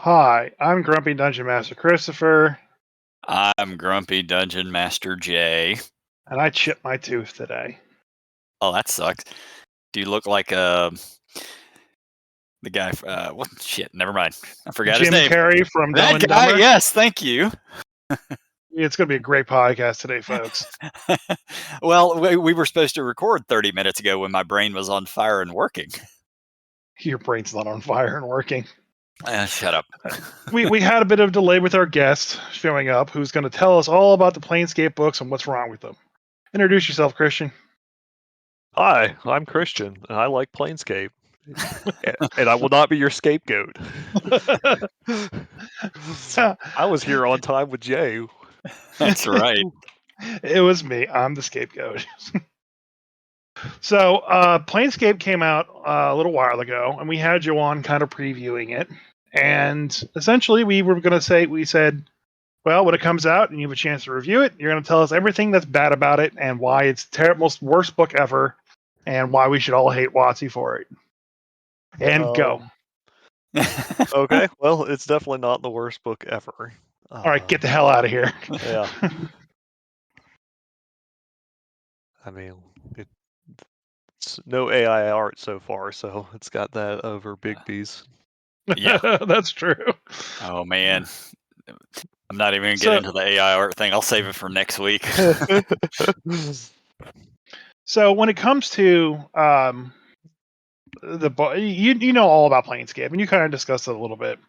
Hi, I'm Grumpy Dungeon Master Christopher, I'm Grumpy Dungeon Master Jay. and I chipped my tooth today. Oh, that sucks. Do you look like the guy? What shit? Never mind. I forgot his Jim name. Carrey from Dumb That and guy. Dumber. Yes, thank you. It's going to be a great podcast today, folks. Well, we were supposed to record 30 minutes ago when my brain was on fire and working. Your brain's not on fire and working. Shut up. We had a bit of delay with our guest showing up, who's going to tell us all about the Planescape books and what's wrong with them. Introduce yourself, Kristian. Hi, I'm Kristian, and I like Planescape. And I will not be your scapegoat. I was here on time with Jay. That's right. It was me. I'm the scapegoat. So, Planescape came out a little while ago, and we had you on kind of previewing it. And essentially, we said, well, when it comes out and you have a chance to review it, you're going to tell us everything that's bad about it and why it's most worst book ever, and why we should all hate WotC for it. And go. Okay, well, it's definitely not the worst book ever. All right, get the hell out of here. Yeah. I mean, it's no AI art so far, so it's got that over Bigby's. Yeah. That's true. Oh, man. I'm not even going to get into the AI art thing. I'll save it for next week. So when it comes to the book, you know all about Planescape, and you kind of discussed it a little bit.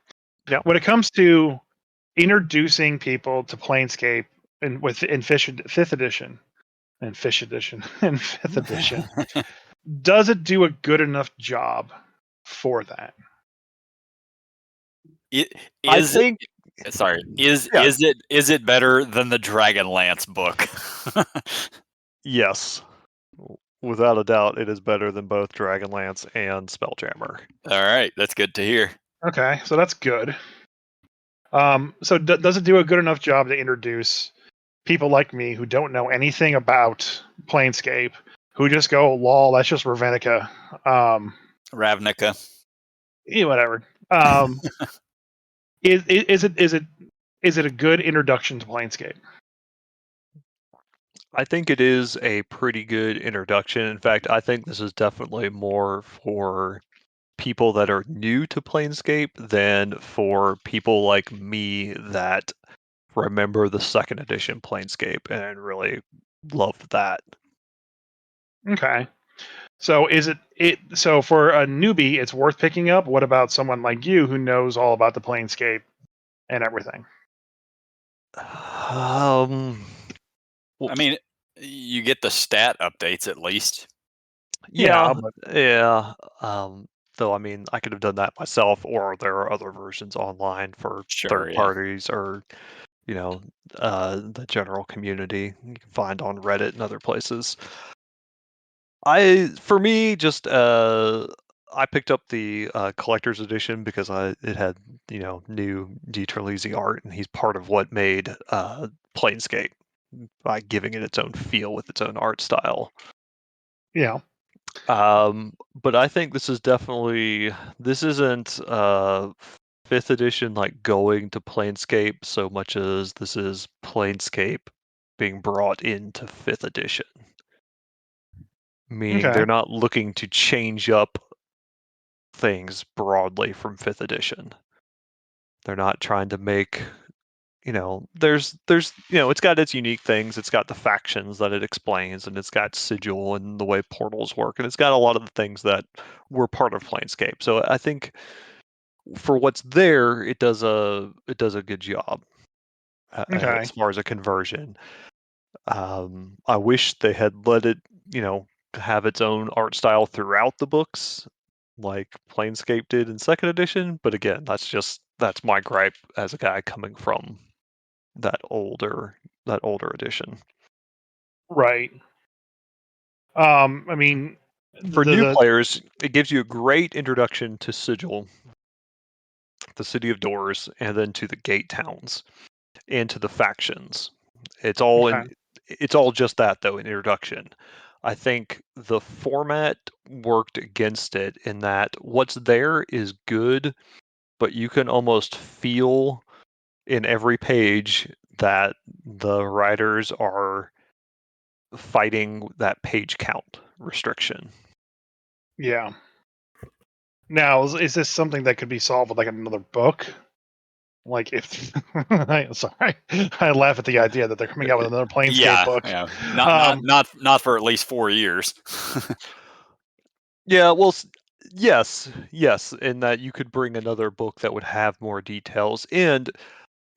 Yeah. When it comes to introducing people to Planescape in fifth edition, does it do a good enough job for that? Is it better than the Dragonlance book? Yes. Without a doubt, it is better than both Dragonlance and Spelljammer. All right, that's good to hear. Okay, so that's good. So does it do a good enough job to introduce people like me who don't know anything about Planescape, who just go, lol, that's just Ravnica. Ravnica. Yeah, whatever. Is it a good introduction to Planescape? I think it is a pretty good introduction. In fact, I think this is definitely more for people that are new to Planescape than for people like me that remember the second edition Planescape and really loved that. Okay. So so for a newbie, it's worth picking up? What about someone like you who knows all about the Planescape and everything? I mean, you get the stat updates at least. Yeah. Though, I mean, I could have done that myself, or there are other versions online for third parties or, the general community you can find on Reddit and other places. I picked up the collector's edition because it had new D. Treleazy art, and he's part of what made Planescape by giving it its own feel with its own art style. Yeah. But I think this isn't 5th edition like going to Planescape so much as this is Planescape being brought into 5th edition. Meaning they're not looking to change up things broadly from 5th edition. They're not trying to make, there's it's got its unique things. It's got the factions that it explains, and it's got sigil and the way portals work, and it's got a lot of the things that were part of Planescape. So I think for what's there, it does a good job as far as a conversion. I wish they had let it, have its own art style throughout the books, like Planescape did in 2nd edition. But again, that's my gripe as a guy coming from that older edition. Right. I mean, for new players, it gives you a great introduction to Sigil, the City of Doors, and then to the Gate Towns, and to the factions. It's all just that, though, an introduction. I think the format worked against it in that what's there is good, but you can almost feel in every page that the writers are fighting that page count restriction. Yeah. Now, is this something that could be solved with like another book? Like if sorry, I laugh at the idea that they're coming out with another Planescape book. Yeah, not for at least 4 years. Yeah, well, yes, in that you could bring another book that would have more details. And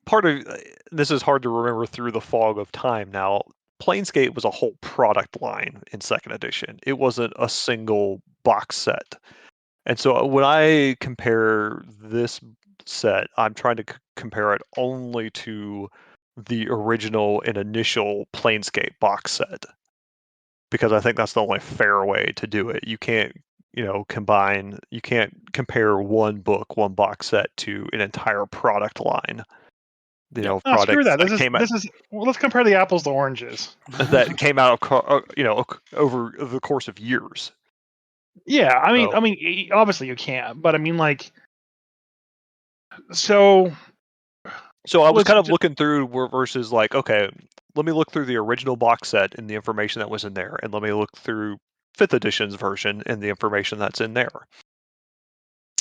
part of this is hard to remember through the fog of time now. Planescape was a whole product line in second edition. It wasn't a single box set. And so when I compare this set, I'm trying to compare it only to the original and initial Planescape box set, because I think that's the only fair way to do it. You can't, you can't compare one book, one box set to an entire product line. Yep. No, screw Products that. that came out, Well, let's compare the apples to oranges. that came out, over the course of years. Yeah, So- I mean, obviously you can't, but I mean, like, so So I was let's kind of ju- looking through versus like, okay, let me look through the original box set and the information that was in there, and let me look through 5th edition's version and the information that's in there.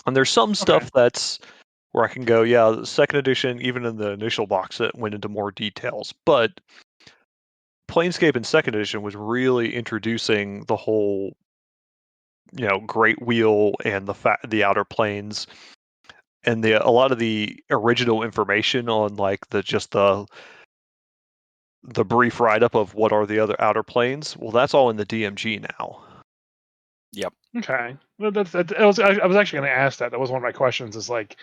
And there's some stuff that's where I can go, yeah, the 2nd edition, even in the initial box set, went into more details. But Planescape in 2nd edition was really introducing the whole, Great Wheel and the Outer Planes, and a lot of the original information on like the brief write-up of what are the other Outer Planes. Well, that's all in the DMG now. Yep. okay. Well, I was actually going to ask that. That was one of my questions. Is like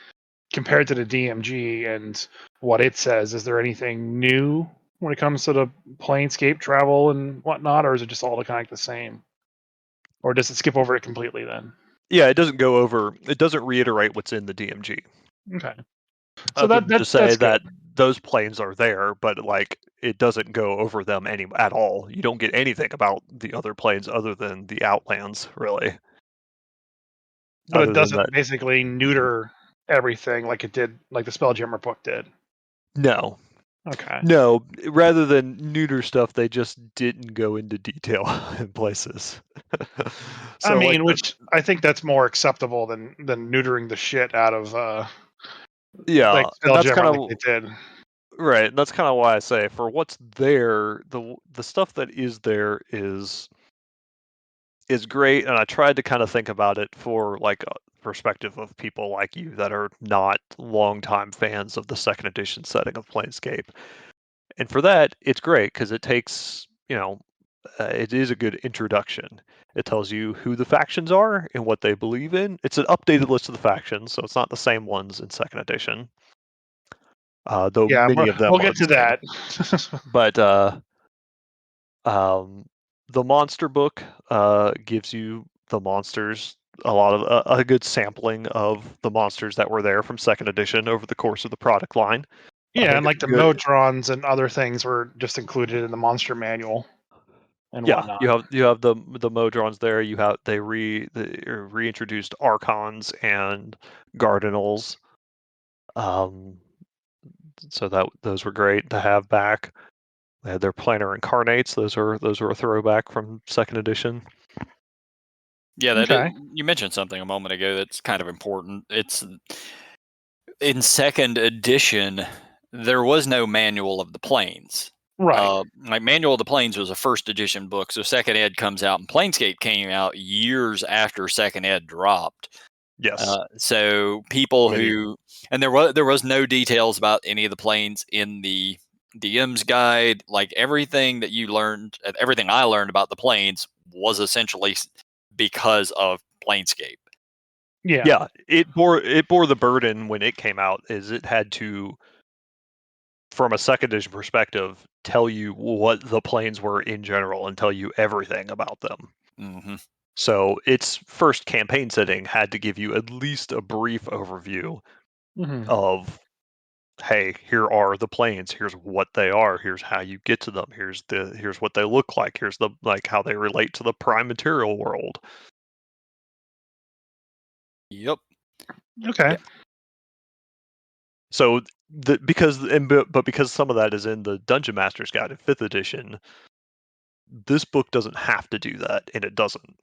compared to the DMG and what it says, is there anything new when it comes to the Planescape travel and whatnot, or is it just all kind of the same? Or does it skip over it completely then? Yeah, it doesn't reiterate what's in the DMG. Okay. So Other than to say that's that good. those planes are there, but like it doesn't go over them at all. You don't get anything about the other planes other than the Outlands, really. But it Other than that, doesn't basically neuter everything like it did, like the Spelljammer book did. no. Okay. No, rather than neuter stuff, they just didn't go into detail in places. I So, like, mean, which I think that's more acceptable than neutering the shit out of yeah, like and that's kind Spelljammer like of they did. right. And that's kind of why I say for what's there, the stuff that is there is great. And I tried to kind of think about it for like a perspective of people like you that are not longtime fans of the 2nd edition setting of Planescape. And for that, it's great because it takes, it is a good introduction. It tells you who the factions are and what they believe in. It's an updated list of the factions, so it's not the same ones in 2nd edition, though Yeah, many of them we'll are get to the same. that. But the monster book gives you the monsters, a lot of a good sampling of the monsters that were there from 2nd edition over the course of the product line. Yeah, and like the Good. Modrons and other things were just included in the monster manual and Yeah, whatnot. you have the Modrons there. They reintroduced Archons and Gardenals. So those were great to have back. They had their Planar Incarnates. Those were a throwback from 2nd edition. Yeah, Okay. you mentioned something a moment ago that's kind of important. It's in 2nd edition, there was no manual of the planes. Right. Like Manual of the Planes was a 1st edition book, so 2nd ed comes out, and Planescape came out years after 2nd ed dropped. Yes. So people and there was no details about any of the planes in the DM's guide. Like everything I learned about the planes was essentially because of Planescape. Yeah. It bore the burden when it came out. Is it had to, from a 2nd edition perspective, tell you what the planes were in general and tell you everything about them. Mm-hmm. So its first campaign setting had to give you at least a brief overview of, hey, here are the planes, here's what they are, here's how you get to them, here's what they look like, here's how they relate to the prime material world. Yep. Okay. Yeah. So because some of that is in the Dungeon Master's Guide in 5th edition, this book doesn't have to do that, and it doesn't.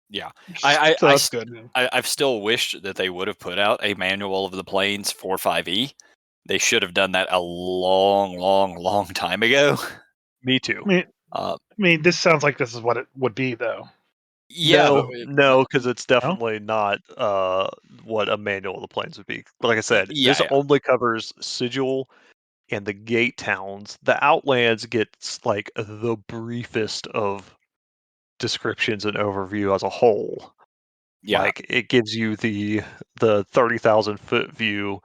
Yeah, So that's good. I've still wished that they would have put out a manual of the planes for 5e. They should have done that a long time ago. Me too. I mean, this sounds like this is what it would be, though. Yeah, no, because it's definitely not what a manual of the planes would be. Like I said, this only covers Sigil and the gate towns. The Outlands gets like the briefest of descriptions and overview as a whole. Yeah. Like it gives you the 30,000 foot view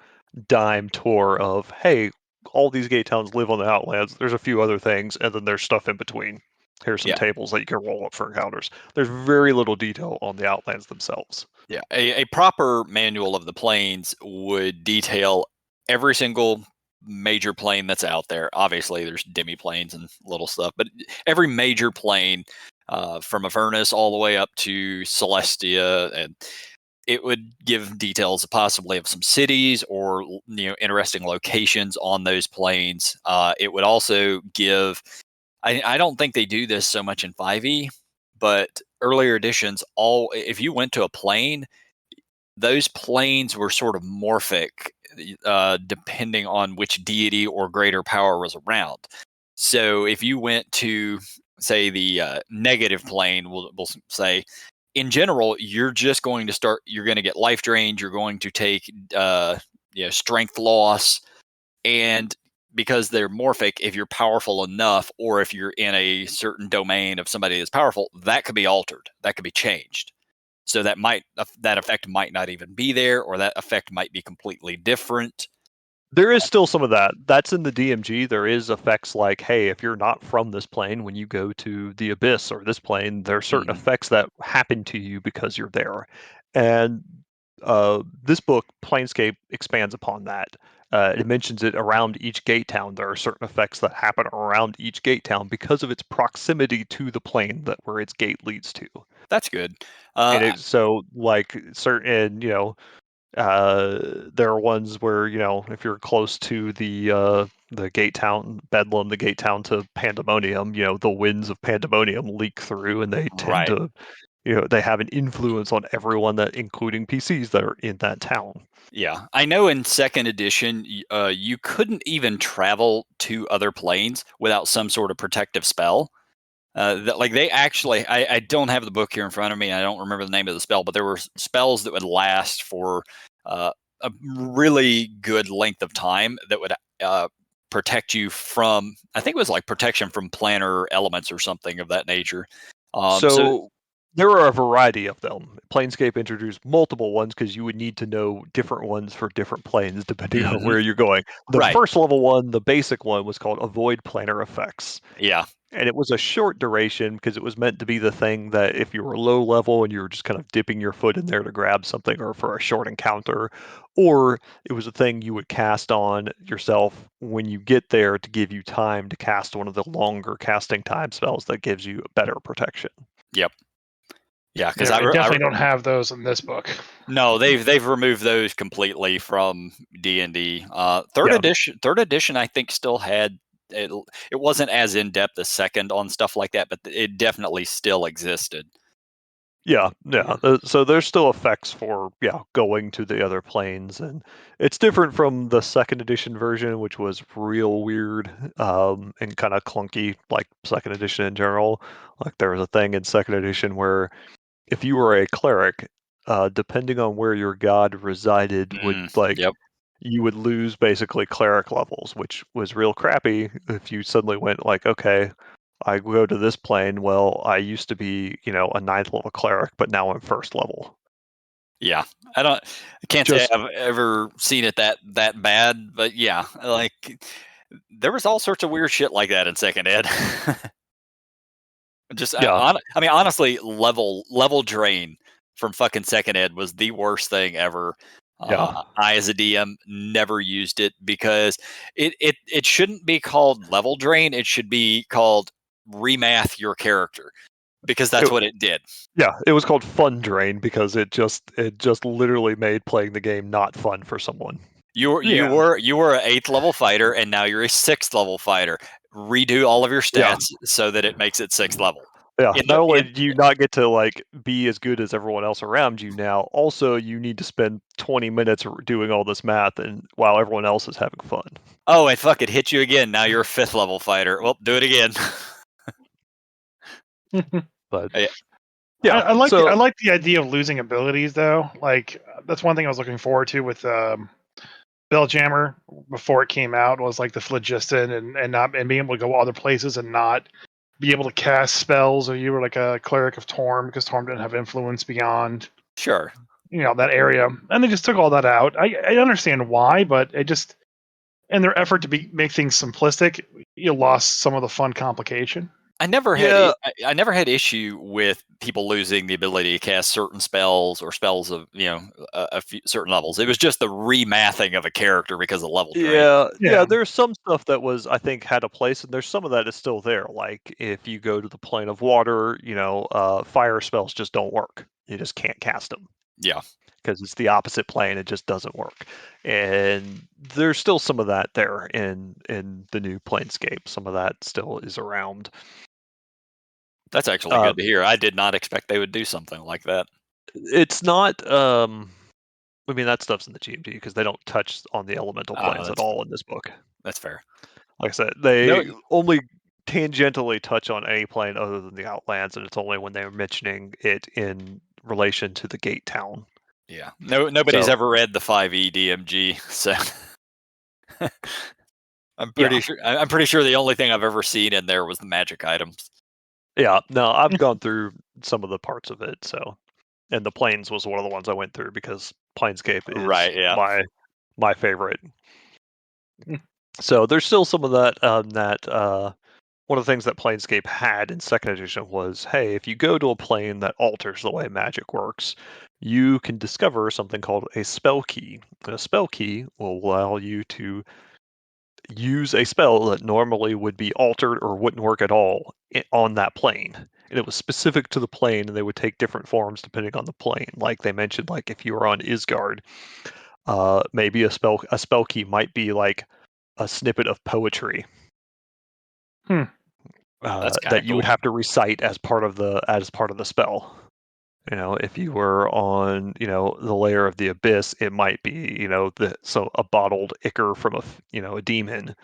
dime tour of, hey, all these gate towns live on the Outlands. There's a few other things, and then there's stuff in between. Here's some tables that you can roll up for encounters. There's very little detail on the Outlands themselves. Yeah, a proper manual of the planes would detail every single major plane that's out there. Obviously, there's demi-planes and little stuff, but every major plane from Avernus all the way up to Celestia, and it would give details possibly of some cities or interesting locations on those planes. It would also give. I don't think they do this so much in 5e, but earlier editions, if you went to a plane, those planes were sort of morphic, depending on which deity or greater power was around. So if you went to, say, the negative plane, we'll say, in general, you're just going to start. You're going to get life drained. You're going to take strength loss, and because they're morphic, if you're powerful enough, or if you're in a certain domain of somebody that's powerful, that could be altered. That could be changed. So that effect might not even be there, or that effect might be completely different. There is still some of that. That's in the DMG. There is effects like, hey, if you're not from this plane, when you go to the Abyss or this plane, there are certain effects that happen to you because you're there. And this book, Planescape, expands upon that. It mentions it around each gate town. There are certain effects that happen around each gate town because of its proximity to the plane where its gate leads to. That's good. So, like certain, there are ones where if you're close to the gate town Bedlam, the gate town to Pandemonium, the winds of Pandemonium leak through, and they tend to, they have an influence on everyone, including PCs that are in that town. Yeah, I know in 2nd edition, you couldn't even travel to other planes without some sort of protective spell. They actually, I don't have the book here in front of me. I don't remember the name of the spell, but there were spells that would last for a really good length of time that would protect you from, I think it was like protection from planar elements or something of that nature. So there are a variety of them. Planescape introduced multiple ones because you would need to know different ones for different planes depending on where you're going. The first level one, the basic one, was called Avoid Planar Effects. Yeah. And it was a short duration because it was meant to be the thing that if you were low level and you were just kind of dipping your foot in there to grab something or for a short encounter, or it was a thing you would cast on yourself when you get there to give you time to cast one of the longer casting time spells that gives you better protection. Yep. Yeah, because I definitely don't have those in this book. No, they've removed those completely from D&D. Third edition, I think, still had it. It wasn't as in depth as 2nd on stuff like that, but it definitely still existed. Yeah. So there's still effects for going to the other planes, and it's different from the 2nd edition version, which was real weird and kind of clunky, like 2nd edition in general. Like there was a thing in 2nd edition where if you were a cleric, depending on where your god resided, you would lose basically cleric levels, which was real crappy if you suddenly went like, okay, I go to this plane. Well, I used to be, a 9th level cleric, but now I'm 1st level. Yeah, I can't say I've ever seen it that bad, but yeah, like there was all sorts of weird shit like that in 2nd ed. I mean, honestly, level drain from fucking 2nd ed was the worst thing ever. I, as a DM, never used it because it shouldn't be called level drain. It should be called remath your character, because that's what it did. Yeah, it was called fun drain because it just literally made playing the game not fun for someone. You were an 8th level fighter, and now you're a 6th level fighter. Redo all of your stats so that it makes it 6th level. Yeah. Not only do you not get to like be as good as everyone else around you now, also you need to spend 20 minutes doing all this math, and while everyone else is having fun. Oh, and fuck it, hit you again. Now you're a 5th level fighter. Well, do it again. But yeah, I like the idea of losing abilities though. Like that's one thing I was looking forward to with Belljammer before it came out was like the phlogiston and being able to go other places and not be able to cast spells if you were like a cleric of Torm because Torm didn't have influence beyond Sure. that area, and they just took all that out. I understand why, but it just in their effort to make things simplistic, you lost some of the fun complication. I never had issue with people losing the ability to cast certain spells or spells of a few certain levels. It was just the remathing of a character because of level drain. Yeah. There's some stuff that was I think had a place, and there's some of that is still there. Like if you go to the plane of water, fire spells just don't work. You just can't cast them. Yeah. Because it's the opposite plane, it just doesn't work. And there's still some of that there in the new Planescape. Some of that still is around. That's actually good to hear. I did not expect they would do something like that. It's not. I mean, that stuff's in the GMT because they don't touch on the elemental planes at all in this book. That's fair. Like I said, they only tangentially touch on any plane other than the Outlands, and it's only when they're mentioning it in relation to the Gate Town. Yeah. Nobody's ever read the 5e DMG, so I'm pretty sure the only thing I've ever seen in there was the magic items. Yeah, no, I've gone through some of the parts of it, and the planes was one of the ones I went through because Planescape is my favorite. So there's still some of that. One of the things that Planescape had in second edition was, hey, if you go to a plane that alters the way magic works, you can discover something called a spell key. And a spell key will allow you to use a spell that normally would be altered or wouldn't work at all on that plane. And it was specific to the plane, and they would take different forms depending on the plane. Like they mentioned, like if you were on Isgard, maybe a spell key might be like a snippet of poetry that you would have to recite as part of the spell. If you were on, the layer of the abyss, it might be, a bottled ichor from a demon.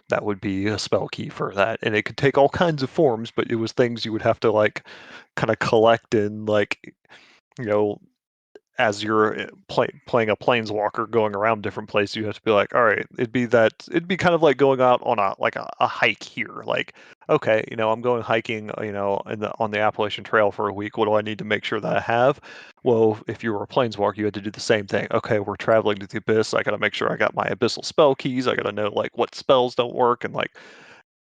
That would be a spell key for that, and it could take all kinds of forms. But it was things you would have to like, kind of collect and like, as you're playing a planeswalker going around different places, you have to be like, all right, it'd be kind of like going out on a hike here. Like, okay, I'm going hiking, on the Appalachian Trail for a week. What do I need to make sure that I have? Well, if you were a planeswalker, you had to do the same thing. Okay, we're traveling to the abyss. I got to make sure I got my abyssal spell keys. I got to know like what spells don't work, and like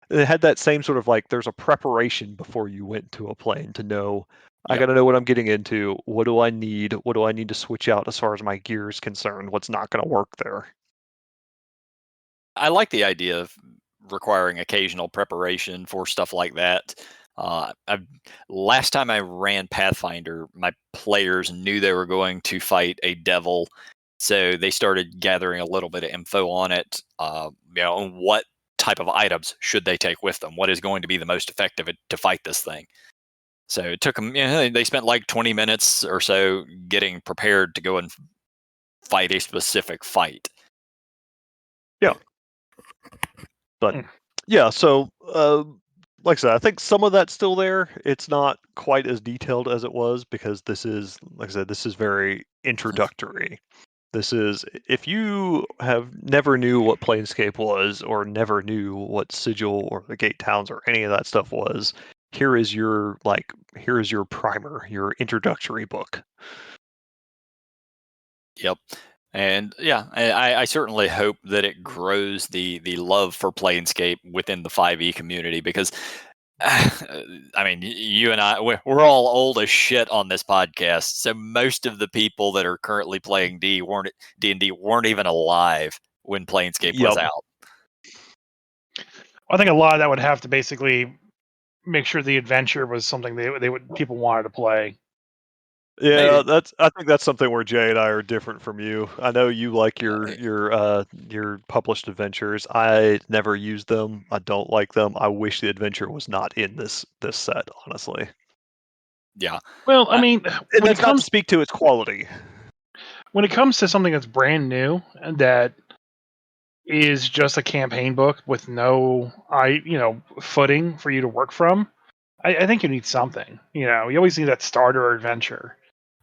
it had that same sort of like there's a preparation before you went to a plane to know. I got to know what I'm getting into. What do I need? What do I need to switch out as far as my gear is concerned? What's not going to work there? I like the idea of requiring occasional preparation for stuff like that. Last time I ran Pathfinder, my players knew they were going to fight a devil, so they started gathering a little bit of info on it. On what type of items should they take with them? What is going to be the most effective to fight this thing? So it took them, they spent like 20 minutes or so getting prepared to go and fight a specific fight. Yeah. But yeah, so like I said, I think some of that's still there. It's not quite as detailed as it was because this is, like I said, this is very introductory. This is, if you have never knew what Planescape was or never knew what Sigil or the Gate Towns or any of that stuff was, here is your primer, your introductory book. Yep. And yeah, I certainly hope that it grows the love for Planescape within the 5e community because, I mean, you and I, we're all old as shit on this podcast. So most of the people that are currently playing D&D weren't even alive when Planescape was out. I think a lot of that would have to basically make sure the adventure was something people wanted to play. Yeah, Maybe. I think that's something where Jay and I are different from you. I know you like your published adventures. I never use them. I don't like them. I wish the adventure was not in this set, honestly. Yeah. Well, I Uh, mean, And that's not to speak to its quality. when it comes to something that's brand new and that is just a campaign book with no footing for you to work from, I think you need something. You always need that starter adventure.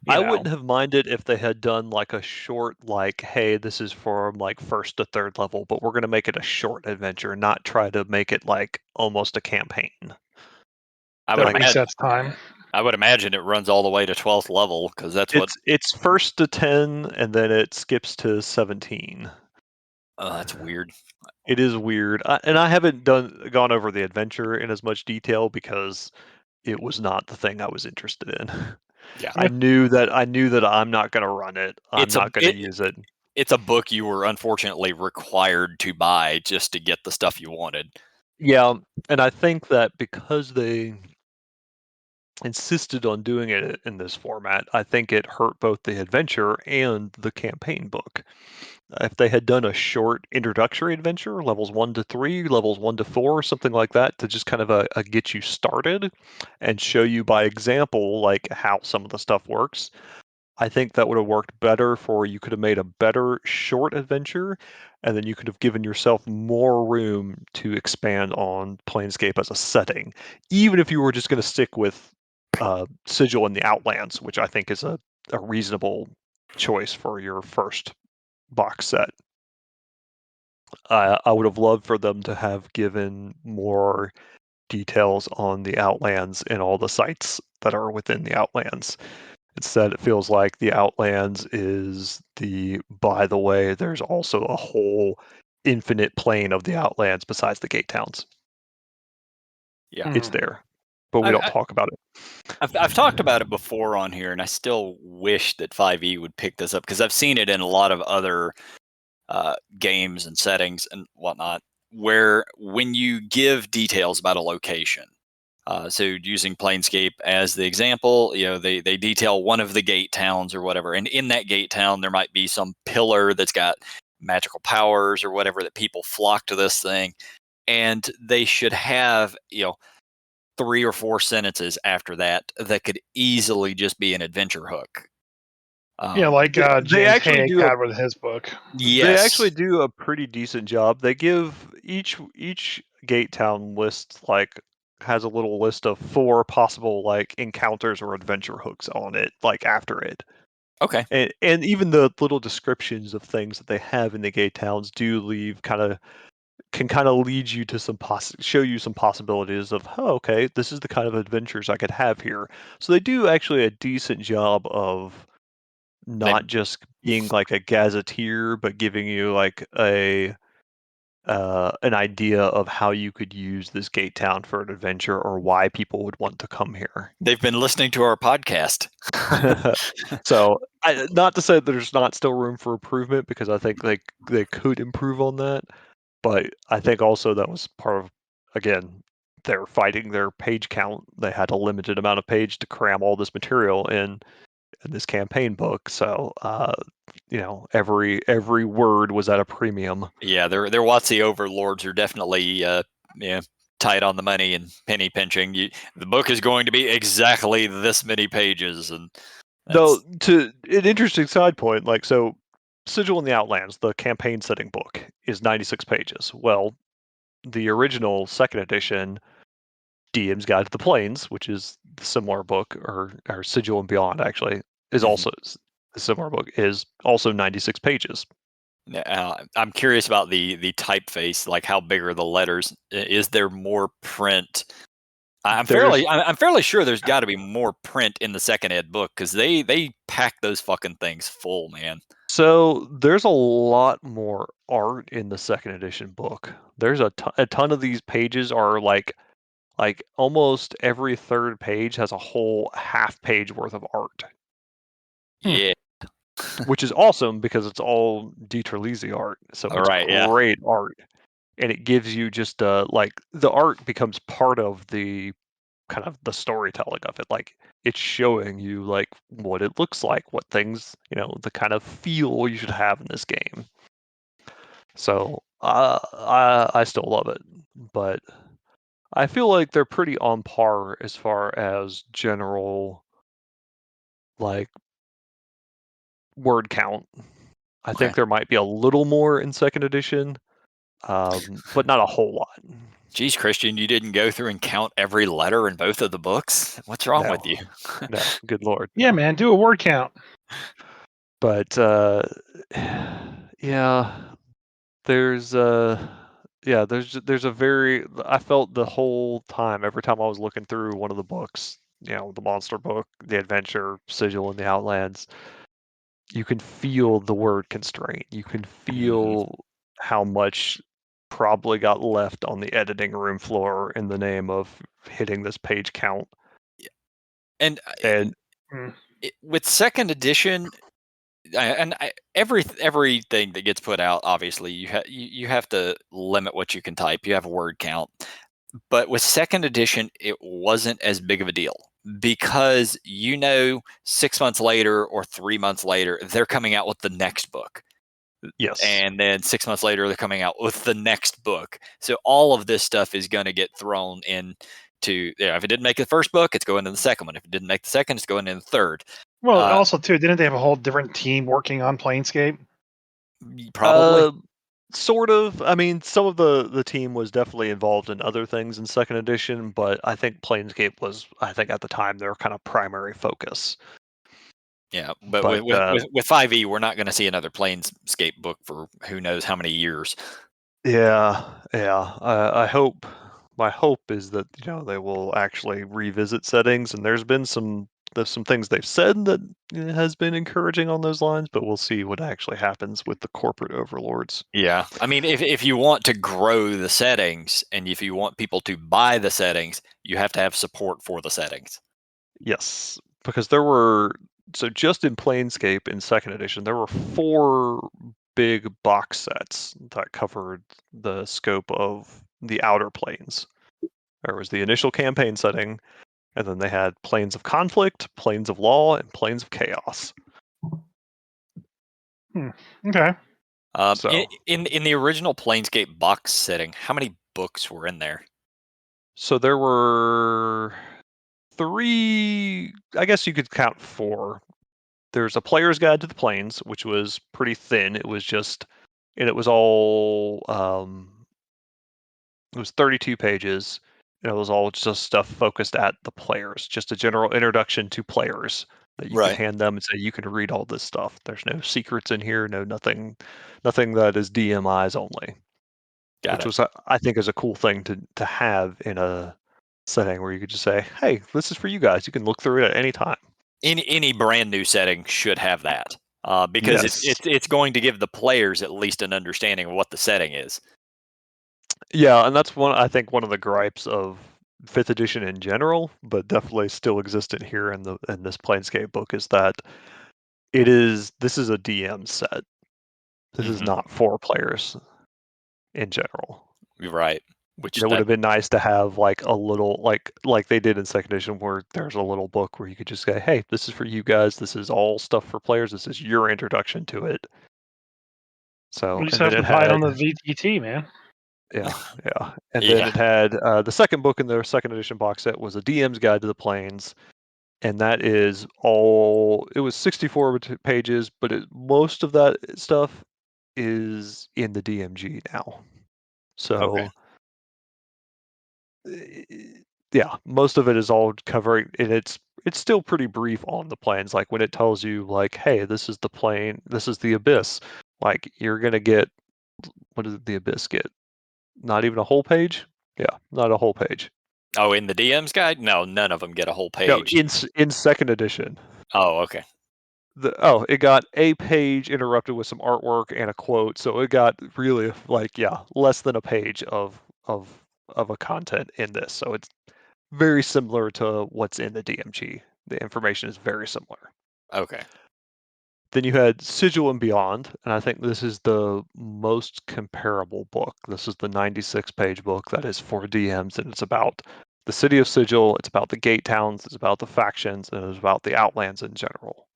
I wouldn't have minded if they had done like a short, like, hey, this is from like first to third level, but we're gonna make it a short adventure, not try to make it like almost a campaign. I would That imagine. resets time. I would imagine it runs all the way to 12th level because that's what. It's first to 10 and then it skips to 17. Oh, that's weird. It is weird, and I haven't gone over the adventure in as much detail because it was not the thing I was interested in. Yeah. I knew that I'm not going to run it. I'm It's a not going to use it. It's a book you were unfortunately required to buy just to get the stuff you wanted. Yeah, and I think that because they insisted on doing it in this format, I think it hurt both the adventure and the campaign book. If they had done a short introductory adventure, levels 1 to 3, levels 1 to 4, something like that, to just kind of a get you started and show you by example like how some of the stuff works, I think that would have worked better for you could have made a better short adventure, and then you could have given yourself more room to expand on Planescape as a setting, even if you were just going to stick with Sigil and the Outlands, which I think is a reasonable choice for your first box set. I would have loved for them to have given more details on the Outlands and all the sites that are within the Outlands. Instead, it feels like the Outlands is by the way, there's also a whole infinite plane of the Outlands besides the gate towns. Yeah. It's there, but we I, don't I, talk about it. I've talked about it before on here, and I still wish that 5e would pick this up because I've seen it in a lot of other games and settings and whatnot, where when you give details about a location, so using Planescape as the example, they detail one of the gate towns or whatever, and in that gate town there might be some pillar that's got magical powers or whatever that people flock to this thing, and they should have 3 or 4 sentences after that could easily just be an adventure hook. Like They James actually Hayek do had with his book. They actually Yes. do a pretty decent job. They give each gate town list like has a little list of 4 possible like encounters or adventure hooks on it, like after it. Okay. And even the little descriptions of things that they have in the gate towns do leave can kind of lead you to show you some possibilities of, oh, okay, this is the kind of adventures I could have here. So they do actually a decent job of They not just being like a gazetteer, but giving you like an idea of how you could use this gate town for an adventure or why people would want to come here. They've been listening to our podcast. So, not to say that there's not still room for improvement, because I think they could improve on that, but I think also that was part of, again, they're fighting their page count. They had a limited amount of page to cram all this material in this campaign book, so every word was at a premium. Yeah, their WotC overlords are definitely tight on the money and penny pinching. The book is going to be exactly this many pages, and Though, to an interesting side point, like, so Sigil in the Outlands, the campaign setting book, is 96 pages. Well, the original second edition, DM's Guide to the Plains, which is the similar book, or Sigil and Beyond actually, is also a similar book, is also 96 pages. I'm curious about the typeface, like how big are the letters? Is there more print? I'm fairly sure there's got to be more print in the second ed book because they pack those fucking things full, man. So there's a lot more art in the second edition book. There's a ton of these pages are like almost every third page has a whole half page worth of art, Yeah. which is awesome because it's all Dieter Lisi art. So All it's right. Yeah. great art. And it gives you just like the art becomes part of the kind of the storytelling of it. Like it's showing you like what it looks like, what things, the kind of feel you should have in this game. So I still love it, but I feel like they're pretty on par as far as general like word count. I Okay. think there might be a little more in second edition, but not a whole lot. Geez, Kristian, you didn't go through and count every letter in both of the books? What's wrong No. with you? No, good lord. Yeah, man, do a word count. But yeah, there's a very, I felt the whole time, every time I was looking through one of the books, the monster book, the adventure, Sigil, and the Outlands, you can feel the word constraint. You can feel how much probably got left on the editing room floor in the name of hitting this page count. And with second edition, everything that gets put out, obviously you have to limit what you can type. You have a word count, but with second edition, it wasn't as big of a deal because 6 months later or 3 months later they're coming out with the next book. Yes. And then 6 months later they're coming out with the next book. So all of this stuff is going to get thrown in. If it didn't make the first book, it's going to the second one. If it didn't make the second, it's going in the third. Well, also too, didn't they have a whole different team working on Planescape? Probably. Sort of. I mean, some of the team was definitely involved in other things in second edition, but I think Planescape was, at the time, their kind of primary focus. Yeah, but with 5e, we're not going to see another Planescape book for who knows how many years. Yeah. I hope. My hope is that they will actually revisit settings, and there's some things they've said that has been encouraging on those lines, but we'll see what actually happens with the corporate overlords. Yeah, I mean, if you want to grow the settings and if you want people to buy the settings, you have to have support for the settings. Yes, because there were, so just in Planescape in second edition, there were 4 big box sets that covered the scope of the outer planes. There was the initial campaign setting, and then they had Planes of Conflict, Planes of Law, and Planes of Chaos. Okay. So in the original Planescape box setting, how many books were in there? So there were 3, I guess you could count 4. There's a player's guide to the planes, which was pretty thin. It was just, and it was all, it was 32 pages. And it was all just stuff focused at the players, just a general introduction to players that you can hand them and say, you can read all this stuff. There's no secrets in here, nothing that is DMIs only. Which was, I think, is a cool thing to have in a setting where you could just say, hey, this is for you guys. You can look through it at any time. Any brand new setting should have that because Yes. it's going to give the players at least an understanding of what the setting is. Yeah, and that's I think one of the gripes of 5th edition in general, but definitely still existent here in this Planescape book, is that this is a DM set. This is not for players in general. Right. Which it would have been nice to have like a little like they did in second edition, where there's a little book where you could just say, hey, this is for you guys, this is all stuff for players, this is your introduction to it. So You just have to buy it on the VTT, man. Yeah. And then it had the second book in the second edition box set was a DM's Guide to the Planes, and that is all. It was 64 pages, but most of that stuff is in the DMG now. So yeah, most of it is all covering, and it's still pretty brief on the planes. Like when it tells you, like, hey, this is the plane, this is the Abyss. Like you're gonna get, what does the Abyss get? Not even a whole page? Yeah, not a whole page. Oh, in the DM's guide? No, none of them get a whole page. No, in second edition. Oh, okay. It got a page interrupted with some artwork and a quote, so it got really less than a page of a content in this. So it's very similar to what's in the DMG. The information is very similar. Okay. Then you had Sigil and Beyond, and I think this is the most comparable book. This is the 96-page book that is for DMs, and it's about the City of Sigil, it's about the gate towns, it's about the factions, and it's about the Outlands in general.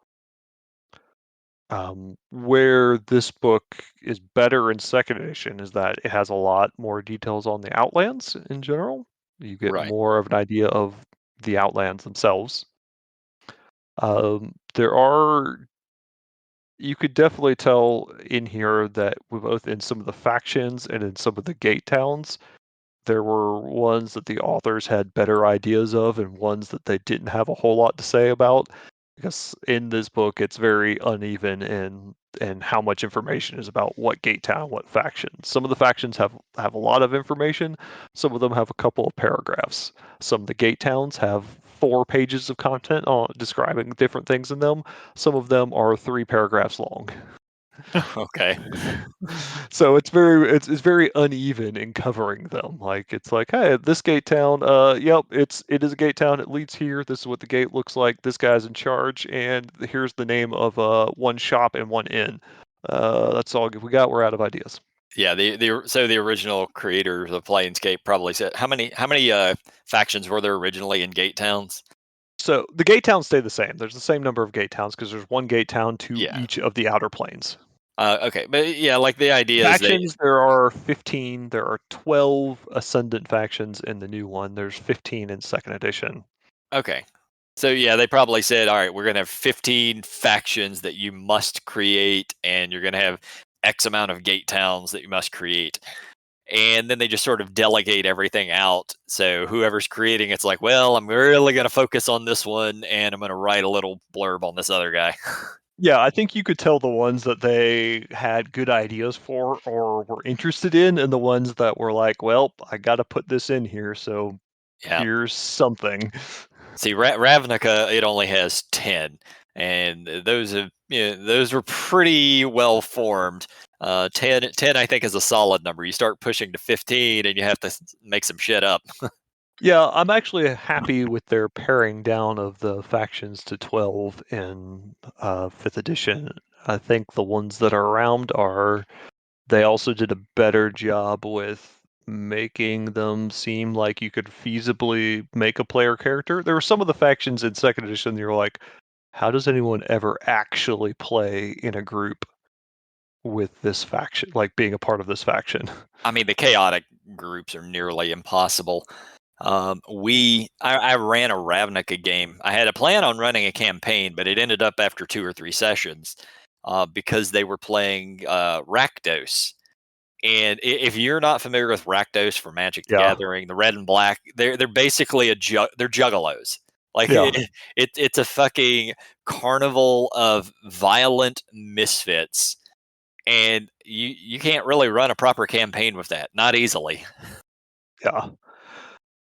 Where this book is better in second edition is that it has a lot more details on the Outlands in general. You get Right. more of an idea of the Outlands themselves. There are, you could definitely tell in here that both in some of the factions and in some of the gate towns, there were ones that the authors had better ideas of and ones that they didn't have a whole lot to say about. Because in this book, it's very uneven in how much information is about what gate town, what faction. Some of the factions have a lot of information. Some of them have a couple of paragraphs. Some of the gate towns have 4 pages of content describing different things in them. Some of them are 3 paragraphs long. Okay. So it's very uneven in covering them. Like it's like, hey, this gate town, yep, it is a gate town. It leads here. This is what the gate looks like. This guy's in charge, and here's the name of one shop and one inn. That's all we got. We're out of ideas. Yeah, the original creators of Planescape probably said how many factions were there originally in Gate Towns? So the gate towns stay the same. There's the same number of gate towns because there's one gate town to Yeah. each of the outer planes. Okay, but yeah, like the idea is Factions, there are 15. There are 12 Ascendant factions in the new one. There's 15 in second edition. okay. So yeah, they probably said, all right, we're gonna have 15 factions that you must create, and you're gonna have X amount of gate towns that you must create. And then they just sort of delegate everything out. So whoever's creating it's like, well, I'm really gonna focus on this one, and I'm gonna write a little blurb on this other guy. Yeah, I think you could tell the ones that they had good ideas for or were interested in, and the ones that were like, well, I got to put this in here, so Yeah. here's something. See, Ravnica, it only has 10, and those were pretty well formed. 10, I think, is a solid number. You start pushing to 15, and you have to make some shit up. Yeah, I'm actually happy with their paring down of the factions to 12 in 5th edition. I think the ones that are around they also did a better job with making them seem like you could feasibly make a player character. There were some of the factions in 2nd edition that you're like, how does anyone ever actually play in a group with this faction, like being a part of this faction? I mean, the chaotic groups are nearly impossible. I ran a Ravnica game. I had a plan on running a campaign, but it ended up after 2 or 3 sessions because they were playing Rakdos. And if you're not familiar with Rakdos for Magic the Gathering, the red and black, they're basically they're juggalos. Like it's a fucking carnival of violent misfits, and you can't really run a proper campaign with that, not easily. Yeah.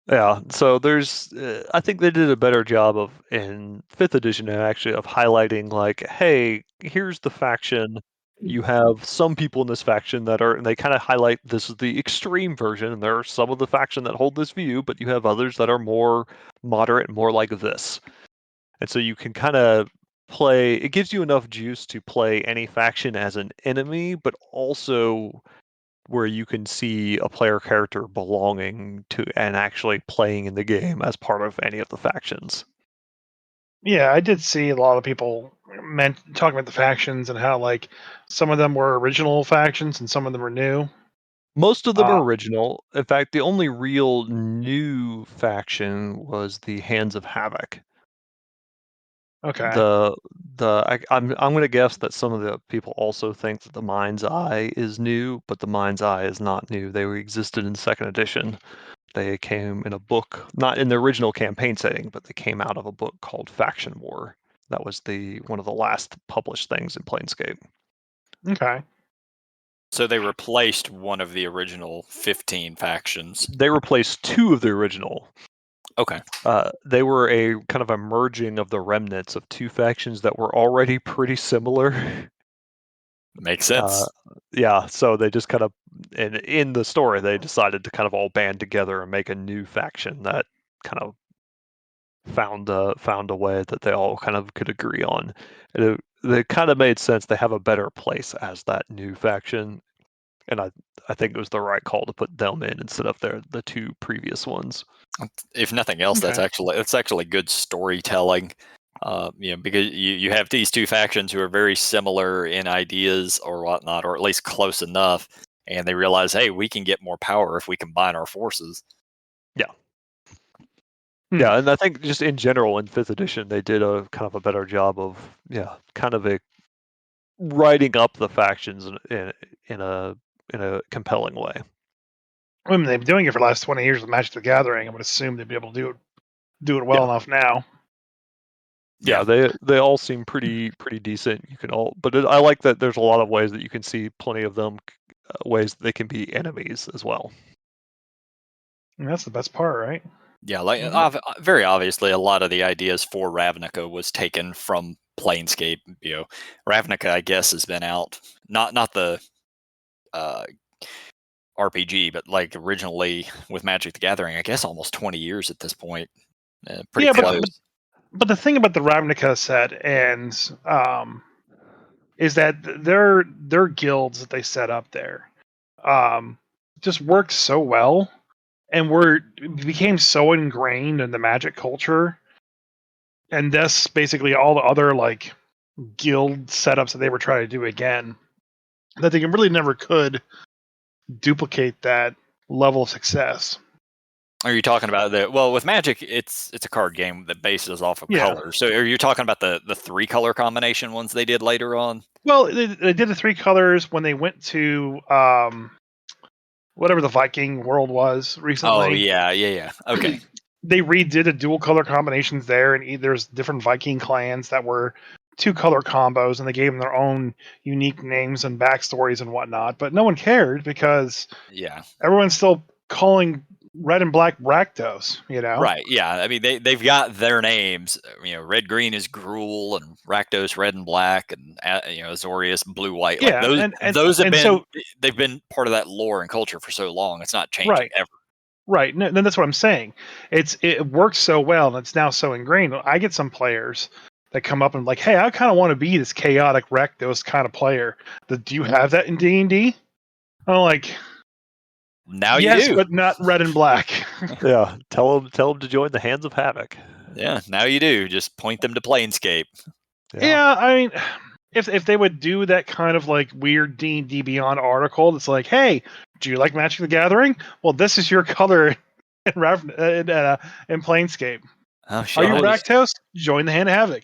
Yeah, so there's, I think they did a better job of in 5th edition actually of highlighting like, hey, here's the faction. You have some people in this faction that are, and they kind of highlight this is the extreme version, and there are some of the faction that hold this view, but you have others that are more moderate and more like this. And so you can kind of play, it gives you enough juice to play any faction as an enemy, but also where you can see a player character belonging to and actually playing in the game as part of any of the factions. Yeah, I did see a lot of people talking about the factions and how like some of them were original factions and some of them are new. Most of them are original. In fact, the only real new faction was the Hands of Havoc. Okay. I'm going to guess that some of the people also think that the Mind's Eye is new, but the Mind's Eye is not new. They existed in 2nd edition. They came in a book, not in the original campaign setting, but they came out of a book called Faction War. That was one of the last published things in Planescape. Okay. So they replaced one of the original 15 factions. They replaced 2 of the original. Okay. They were a kind of a merging of the remnants of 2 factions that were already pretty similar. Makes sense. Yeah, so they just kind of, and in the story, they decided to kind of all band together and make a new faction that kind of found a way that they all kind of could agree on. It kind of made sense. They have a better place as that new faction. and I think it was the right call to put them in instead of the two previous ones. If nothing else, Okay. that's actually good storytelling. Because you have these two factions who are very similar in ideas or whatnot, or at least close enough, and they realize, hey, we can get more power if we combine our forces. Yeah, and I think just in general in 5th edition they did a kind of a better job of kind of writing up the factions in a compelling way. I mean, they've been doing it for the last 20 years with Magic the Gathering. I would assume they'd be able to do it well enough now. Yeah, they all seem pretty decent. You can all, but I like that there's a lot of ways that you can see plenty of them ways that they can be enemies as well. And that's the best part, right? Yeah, very obviously, a lot of the ideas for Ravnica was taken from Planescape. Ravnica, I guess, has been out not the RPG, but like originally with Magic the Gathering, I guess almost 20 years at this point. Pretty close. But the thing about the Ravnica set and is that their guilds that they set up there just worked so well and became so ingrained in the Magic culture, and thus basically all the other like guild setups that they were trying to do again, that they really never could duplicate that level of success. Are you talking about with Magic, it's a card game that bases off of colors. So are you talking about the 3-color combination ones they did later on? Well, they did the 3 colors when they went to whatever the Viking world was recently. Oh yeah. Okay. They redid the dual color combinations there, and there's different Viking clans that were 2-color combos, and they gave them their own unique names and backstories and whatnot. But no one cared because everyone's still calling red and black Rakdos, Right, yeah. I mean, they've got their names. Red green is Gruul, and Rakdos red and black, and Azorius blue white. Yeah, those have been they've been part of that lore and culture for so long. It's not changing ever. Right. No, that's what I'm saying. It works so well, and it's now so ingrained. I get some players that come up and like, hey, I kind of want to be this chaotic Rakdos kind of player. Do you have that in D&D? I'm like, now yes, you do, but not red and black. Yeah, tell them to join the Hands of Havoc. Yeah, now you do. Just point them to Planescape. Yeah, I mean, if they would do that kind of like weird D&D Beyond article that's like, hey, do you like Magic the Gathering? Well, this is your color in Planescape. Oh, shit. Are you Rakdos? Join the Hand of Havoc.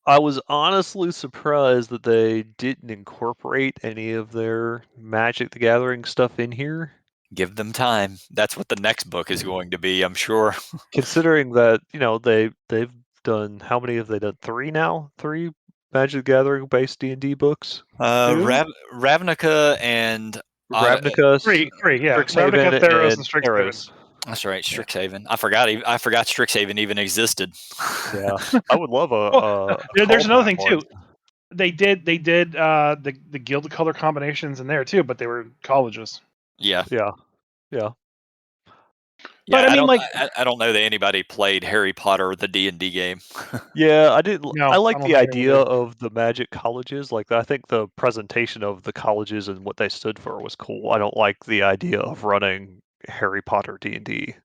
I was honestly surprised that they didn't incorporate any of their Magic the Gathering stuff in here. Give them time. That's what the next book is going to be, I'm sure. Considering that, they've done, how many have they done? 3 now? 3 Magic the Gathering based D&D books? Ravnica and Ravnica, three, yeah. Strixhaven, Ravnica, Theros, and Strixhaven. That's right, Strixhaven. I forgot Strixhaven even existed. Yeah, I would love a there's another thing too. They did the guild color combinations in there too, but they were colleges. Yeah. But I mean, I don't know that anybody played Harry Potter, the D&D game. Yeah, I didn't. No, I like I the idea of the Magic colleges. Like, I think the presentation of the colleges and what they stood for was cool. I don't like the idea of running Harry Potter D&D.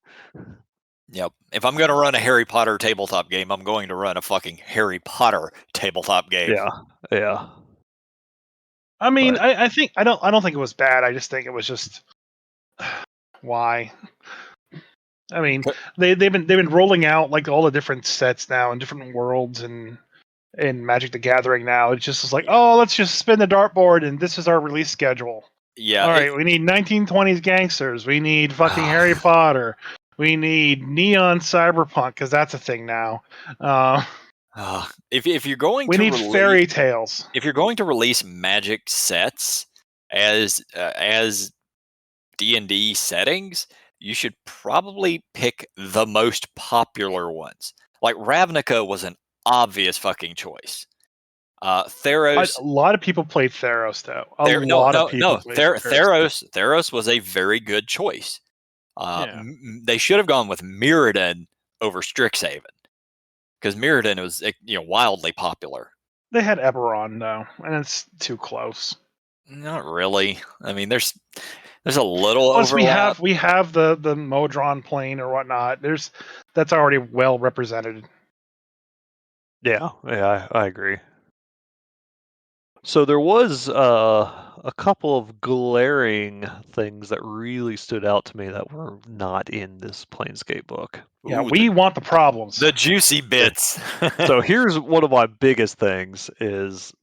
Yep. If I'm going to run a Harry Potter tabletop game, I'm going to run a fucking Harry Potter tabletop game. Yeah. I mean, I think I don't think it was bad. I just think it was just why. I mean, they've been rolling out like all the different sets now in different worlds and in Magic the Gathering now. It's just like, oh, let's just spin the dartboard and this is our release schedule. Yeah. All right, we need 1920s gangsters. We need fucking Harry Potter. We need neon cyberpunk because that's a thing now. If you're going, we need fairy tales. If you're going to release Magic sets as D&D settings, you should probably pick the most popular ones. Like Ravnica was an obvious fucking choice. Theros. A lot of people played Theros though. Theros was a very good choice. They should have gone with Mirrodin over Strixhaven because Mirrodin was wildly popular. They had Eberron though, and it's too close. Not really. I mean, there's a little Plus, overlap. we have the Modron plane or whatnot. That's already well represented. Yeah, I agree. So there was a couple of glaring things that really stood out to me that were not in this Planescape book. Yeah, Ooh, we want the problems. the juicy bits. So here's one of my biggest things is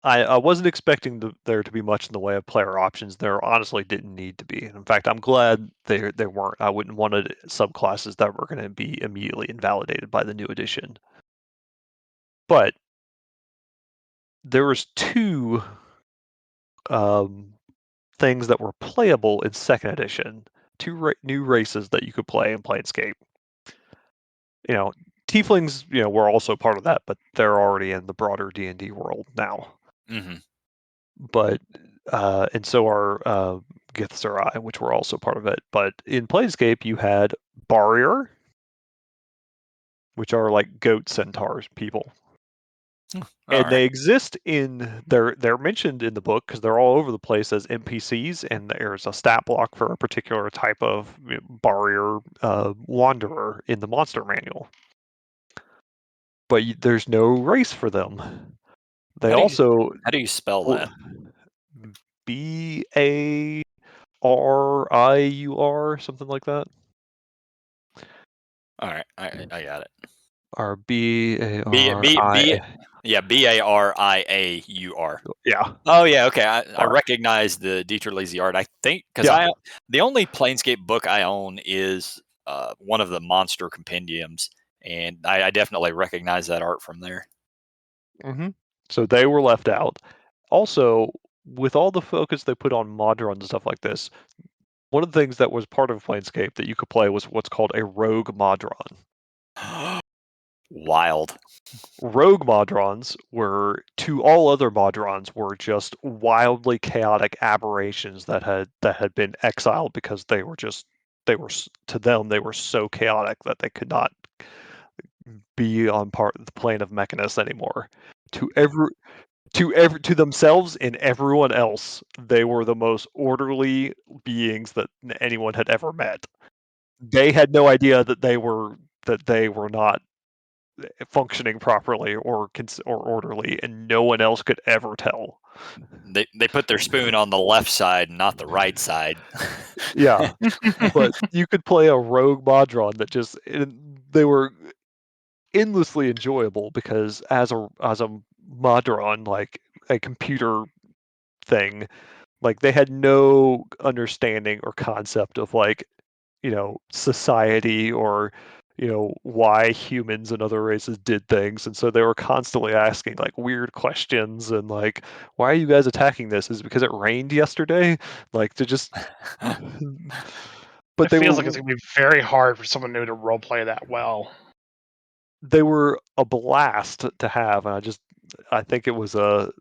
I wasn't expecting there to be much in the way of player options. There honestly didn't need to be. In fact, I'm glad there weren't. I wouldn't wanted subclasses that were going to be immediately invalidated by the new edition. But there was two things that were playable in second edition. Two new races that you could play in Planescape. You know, Tieflings, were also part of that, but they're already in the broader D&D world now. Mm-hmm. But and so are Githzerai, which were also part of it. But in Planescape, you had Barrier, which are like goat centaurs people. And they exist they're mentioned in the book because they're all over the place as NPCs, and there's a stat block for a particular type of barrier wanderer in the monster manual. But there's no race for them. They How do you spell that? BARIUR, something like that. All right, I got it. Or BARI. Yeah, BARIAUR. Yeah. Oh yeah, okay. I recognize the Dieter Lazy art. I think because the only Planescape book I own is one of the monster compendiums, and I definitely recognize that art from there. Mm-hmm. So they were left out. Also, with all the focus they put on Modron and stuff like this, one of the things that was part of Planescape that you could play was what's called a rogue Modron. Wild. Rogue Modrons were, to all other Modrons, were just wildly chaotic aberrations that had been exiled because they were to them they were so chaotic that they could not be on part of the plane of Mechanus anymore. To themselves and everyone else, they were the most orderly beings that anyone had ever met. They had no idea that they were not functioning properly or orderly, and no one else could ever tell. They put their spoon on the left side, not the right side. Yeah, but you could play a rogue Modron that they were endlessly enjoyable because as a Modron, like a computer thing, like they had no understanding or concept of society or why humans and other races did things, and so they were constantly asking like weird questions and like, why are you guys attacking this? Is it because it rained yesterday? Like to just but it feels like it's gonna be very hard for someone new to roleplay that well. They were a blast to have, and I think it was a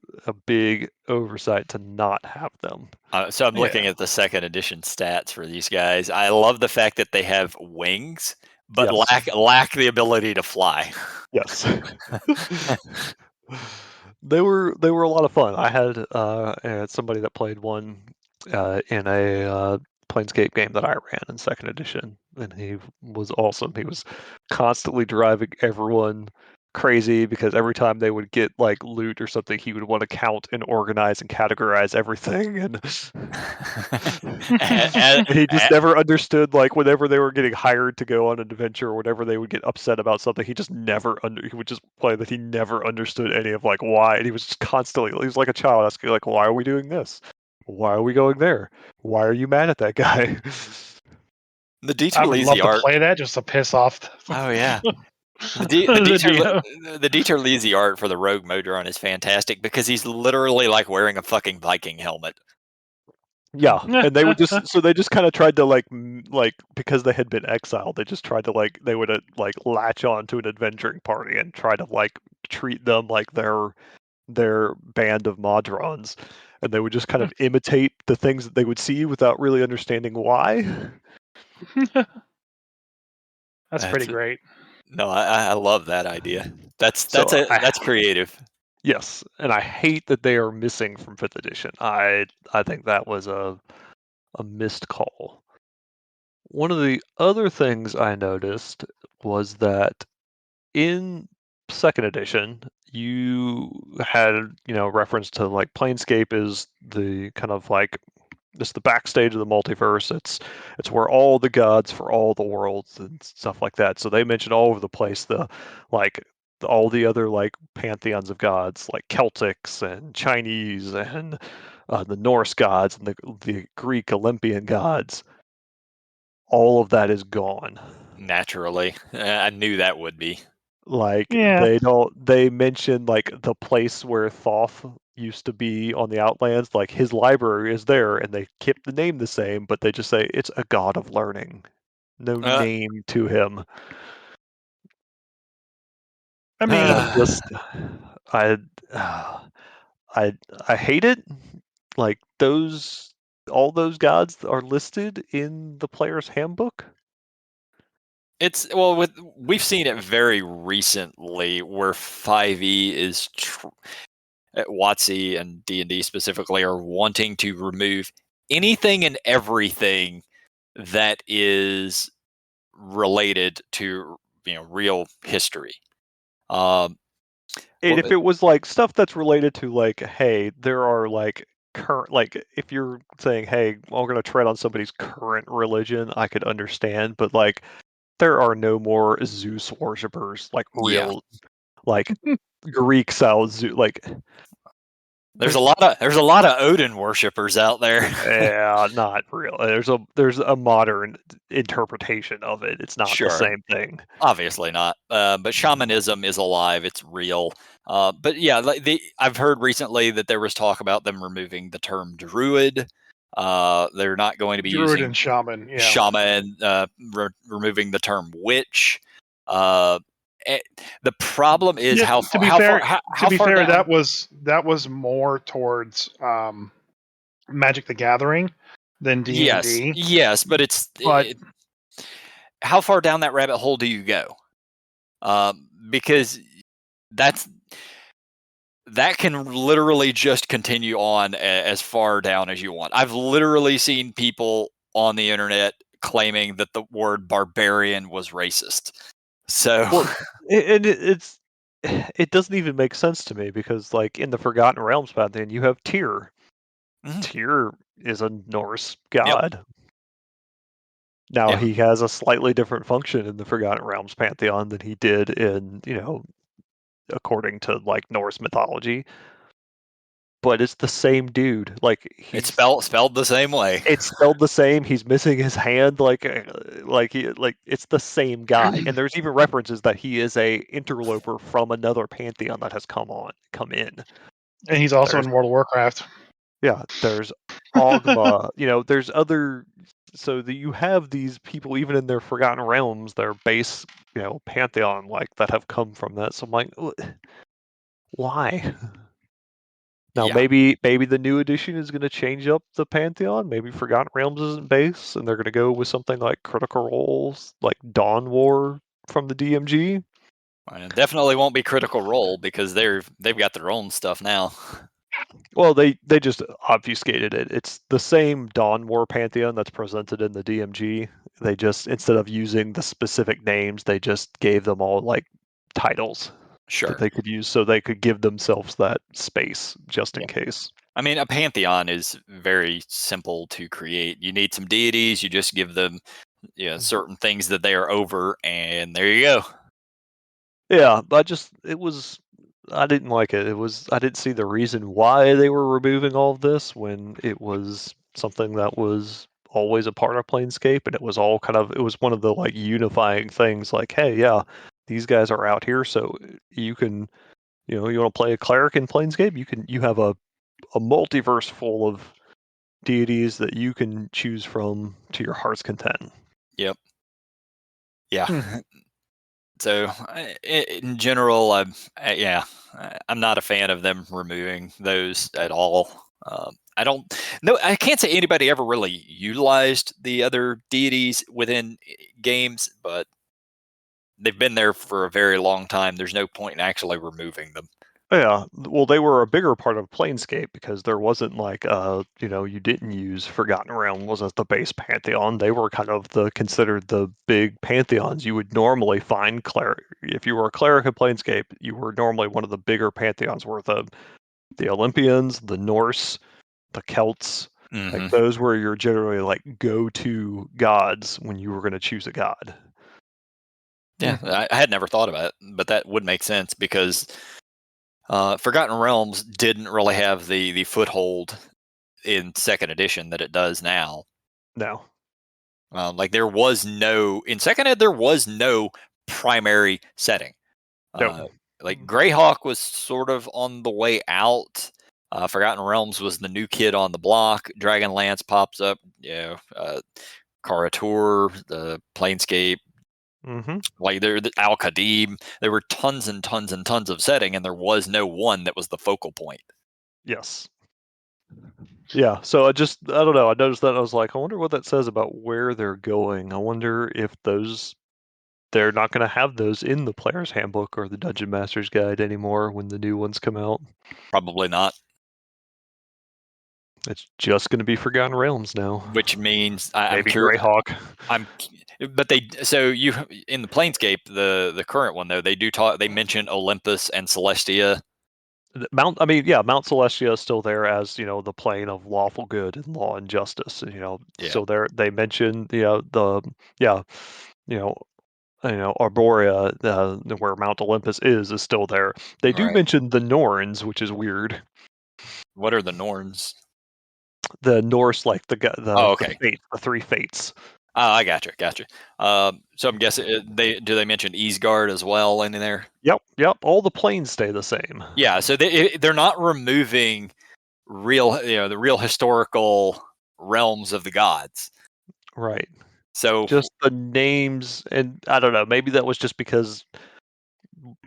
big oversight to not have them. So I'm looking at the second edition stats for these guys. I love the fact that they have wings, but lack the ability to fly. Yes. They were a lot of fun. I had somebody that played one in a Planescape game that I ran in second edition, and he was awesome. He was constantly driving everyone crazy because every time they would get like loot or something, he would want to count and organize and categorize everything, and he just never understood, like whenever they were getting hired to go on an adventure or whenever they would get upset about something, he would just play that he never understood any of like why, and he was just constantly, he was like a child asking like, why are we doing this? Why are we going there? Why are you mad at that guy? The Dieter I would love Lazy art. to play that just to piss off. Oh yeah. The Dieter Lazy art for the Rogue Modron is fantastic because he's literally like wearing a fucking Viking helmet. Yeah, and they would they just kind of tried to like because they had been exiled, they just tried to they would like latch on to an adventuring party and try to like treat them like their band of Modrons, and they would just kind of imitate the things that they would see without really understanding why. That's pretty great. No, I love that idea. That's creative. Yes, and I hate that they are missing from 5th edition. I think that was a missed call. One of the other things I noticed was that in 2nd edition, you had, reference to like Planescape is the kind of like it's the backstage of the multiverse. It's where all the gods for all the worlds and stuff like that. So they mentioned all over the place all the other like pantheons of gods, like Celtics and Chinese and the Norse gods and the Greek Olympian gods. All of that is gone. Naturally, I knew that would be. Like Yeah. they mention like the place where Thoth used to be on the Outlands, like his library is there, and they kept the name the same, but they just say it's a god of learning. No name to him. I mean, And I'm just I I hate it. Like all those gods are listed in the player's handbook. It's we've seen it very recently where 5e is WotC and D&D specifically are wanting to remove anything and everything that is related to real history. And if it was like stuff that's related to like, hey, there are like current, like if you're saying, hey, well, we're going to tread on somebody's current religion, I could understand, but like there are no more Zeus worshippers, like real, like Greek style Zeus, like there's a lot of Odin worshippers out there. yeah, not real. There's a modern interpretation of it. It's not the Sure. same thing. Obviously not, but shamanism is alive. It's real. But yeah, I've heard recently that there was talk about them removing the term druid. They're not going to be druid using and shaman. Yeah. shaman. Removing the term witch. The problem is Yeah, how to be how fair, far how to be far fair, down. that was more towards Magic the Gathering than D&D. Yes, but But how far down that rabbit hole do you go? Because that can literally just continue on as far down as you want. I've literally seen people on the internet claiming that the word barbarian was racist. So, well, it doesn't even make sense to me because like in the Forgotten Realms pantheon, you have Tyr. mm-hmm. Tyr is a Norse Yep. god. Now he has a slightly different function in the Forgotten Realms pantheon than he did in, according to like Norse mythology. But it's the same dude. Like It's spelled the same way. It's spelled the same. He's missing his hand. Like it's the same guy. And there's even references that he is a interloper from another pantheon that has come in. and he's also in World of Warcraft. Yeah, there's Ogma. There's other. So that you have these people even in their Forgotten Realms, their base, pantheon, like that have come from that. So I'm like, why? Now maybe the new edition is going to change up the pantheon. Maybe Forgotten Realms isn't base, and they're going to go with something like Critical Roles, like Dawn War from the DMG. It definitely won't be Critical Role because they've got their own stuff now. Well, they just obfuscated it. It's the same Dawn War pantheon that's presented in the DMG. They just, instead of using the specific names, they just gave them all like titles that they could use, so they could give themselves that space just in case. I mean, a pantheon is very simple to create. You need some deities. You just give them, certain things that they are over, and there you go. Yeah, I didn't like it. I didn't see the reason why they were removing all of this when it was something that was always a part of Planescape, and it was one of the like unifying things. Like, hey, yeah, these guys are out here, so you can, you want to play a cleric in Planescape. You have a multiverse full of deities that you can choose from to your heart's content. Yep. Yeah. So in general, I'm not a fan of them removing those at all. I can't say anybody ever really utilized the other deities within games, but they've been there for a very long time. There's no point in actually removing them. Yeah, well, they were a bigger part of Planescape because there wasn't like you didn't use Forgotten Realm was as the base pantheon. They were kind of considered the big pantheons. You would normally find if you were a cleric of Planescape, you were normally one of the bigger pantheons, were the Olympians, the Norse, the Celts. Like those were your generally like go-to gods when you were going to choose a god. Yeah, I had never thought about it, but that would make sense because Forgotten Realms didn't really have the foothold in second edition that it does now. No. Like there was no in second ed, there was no primary setting. No. Like Greyhawk was sort of on the way out. Forgotten Realms was the new kid on the block. Dragonlance pops up. Karatur, the Planescape. Like the Al Qadim. There were tons and tons and tons of setting, and there was no one that was the focal point. Yes. Yeah, so I don't know. I noticed that I was like, I wonder what that says about where they're going. I wonder if they're not going to have those in the player's handbook or the Dungeon Master's Guide anymore when the new ones come out. Probably not. It's just going to be Forgotten Realms now. Which means maybe Greyhawk. But you in the Planescape, the current one though, they mention Olympus and Celestia. Mount Celestia is still there as the plane of lawful good and law and justice. So they mention Arborea, where Mount Olympus is still there. They do mention the Norns, which is weird. What are the Norns? The Norse, like the okay. the three fates. Oh, I gotcha. So I'm guessing they mention Easgard as well in there? Yep. All the planes stay the same. Yeah, so they're not removing the real historical realms of the gods. Right. So just the names, and I don't know, maybe that was just because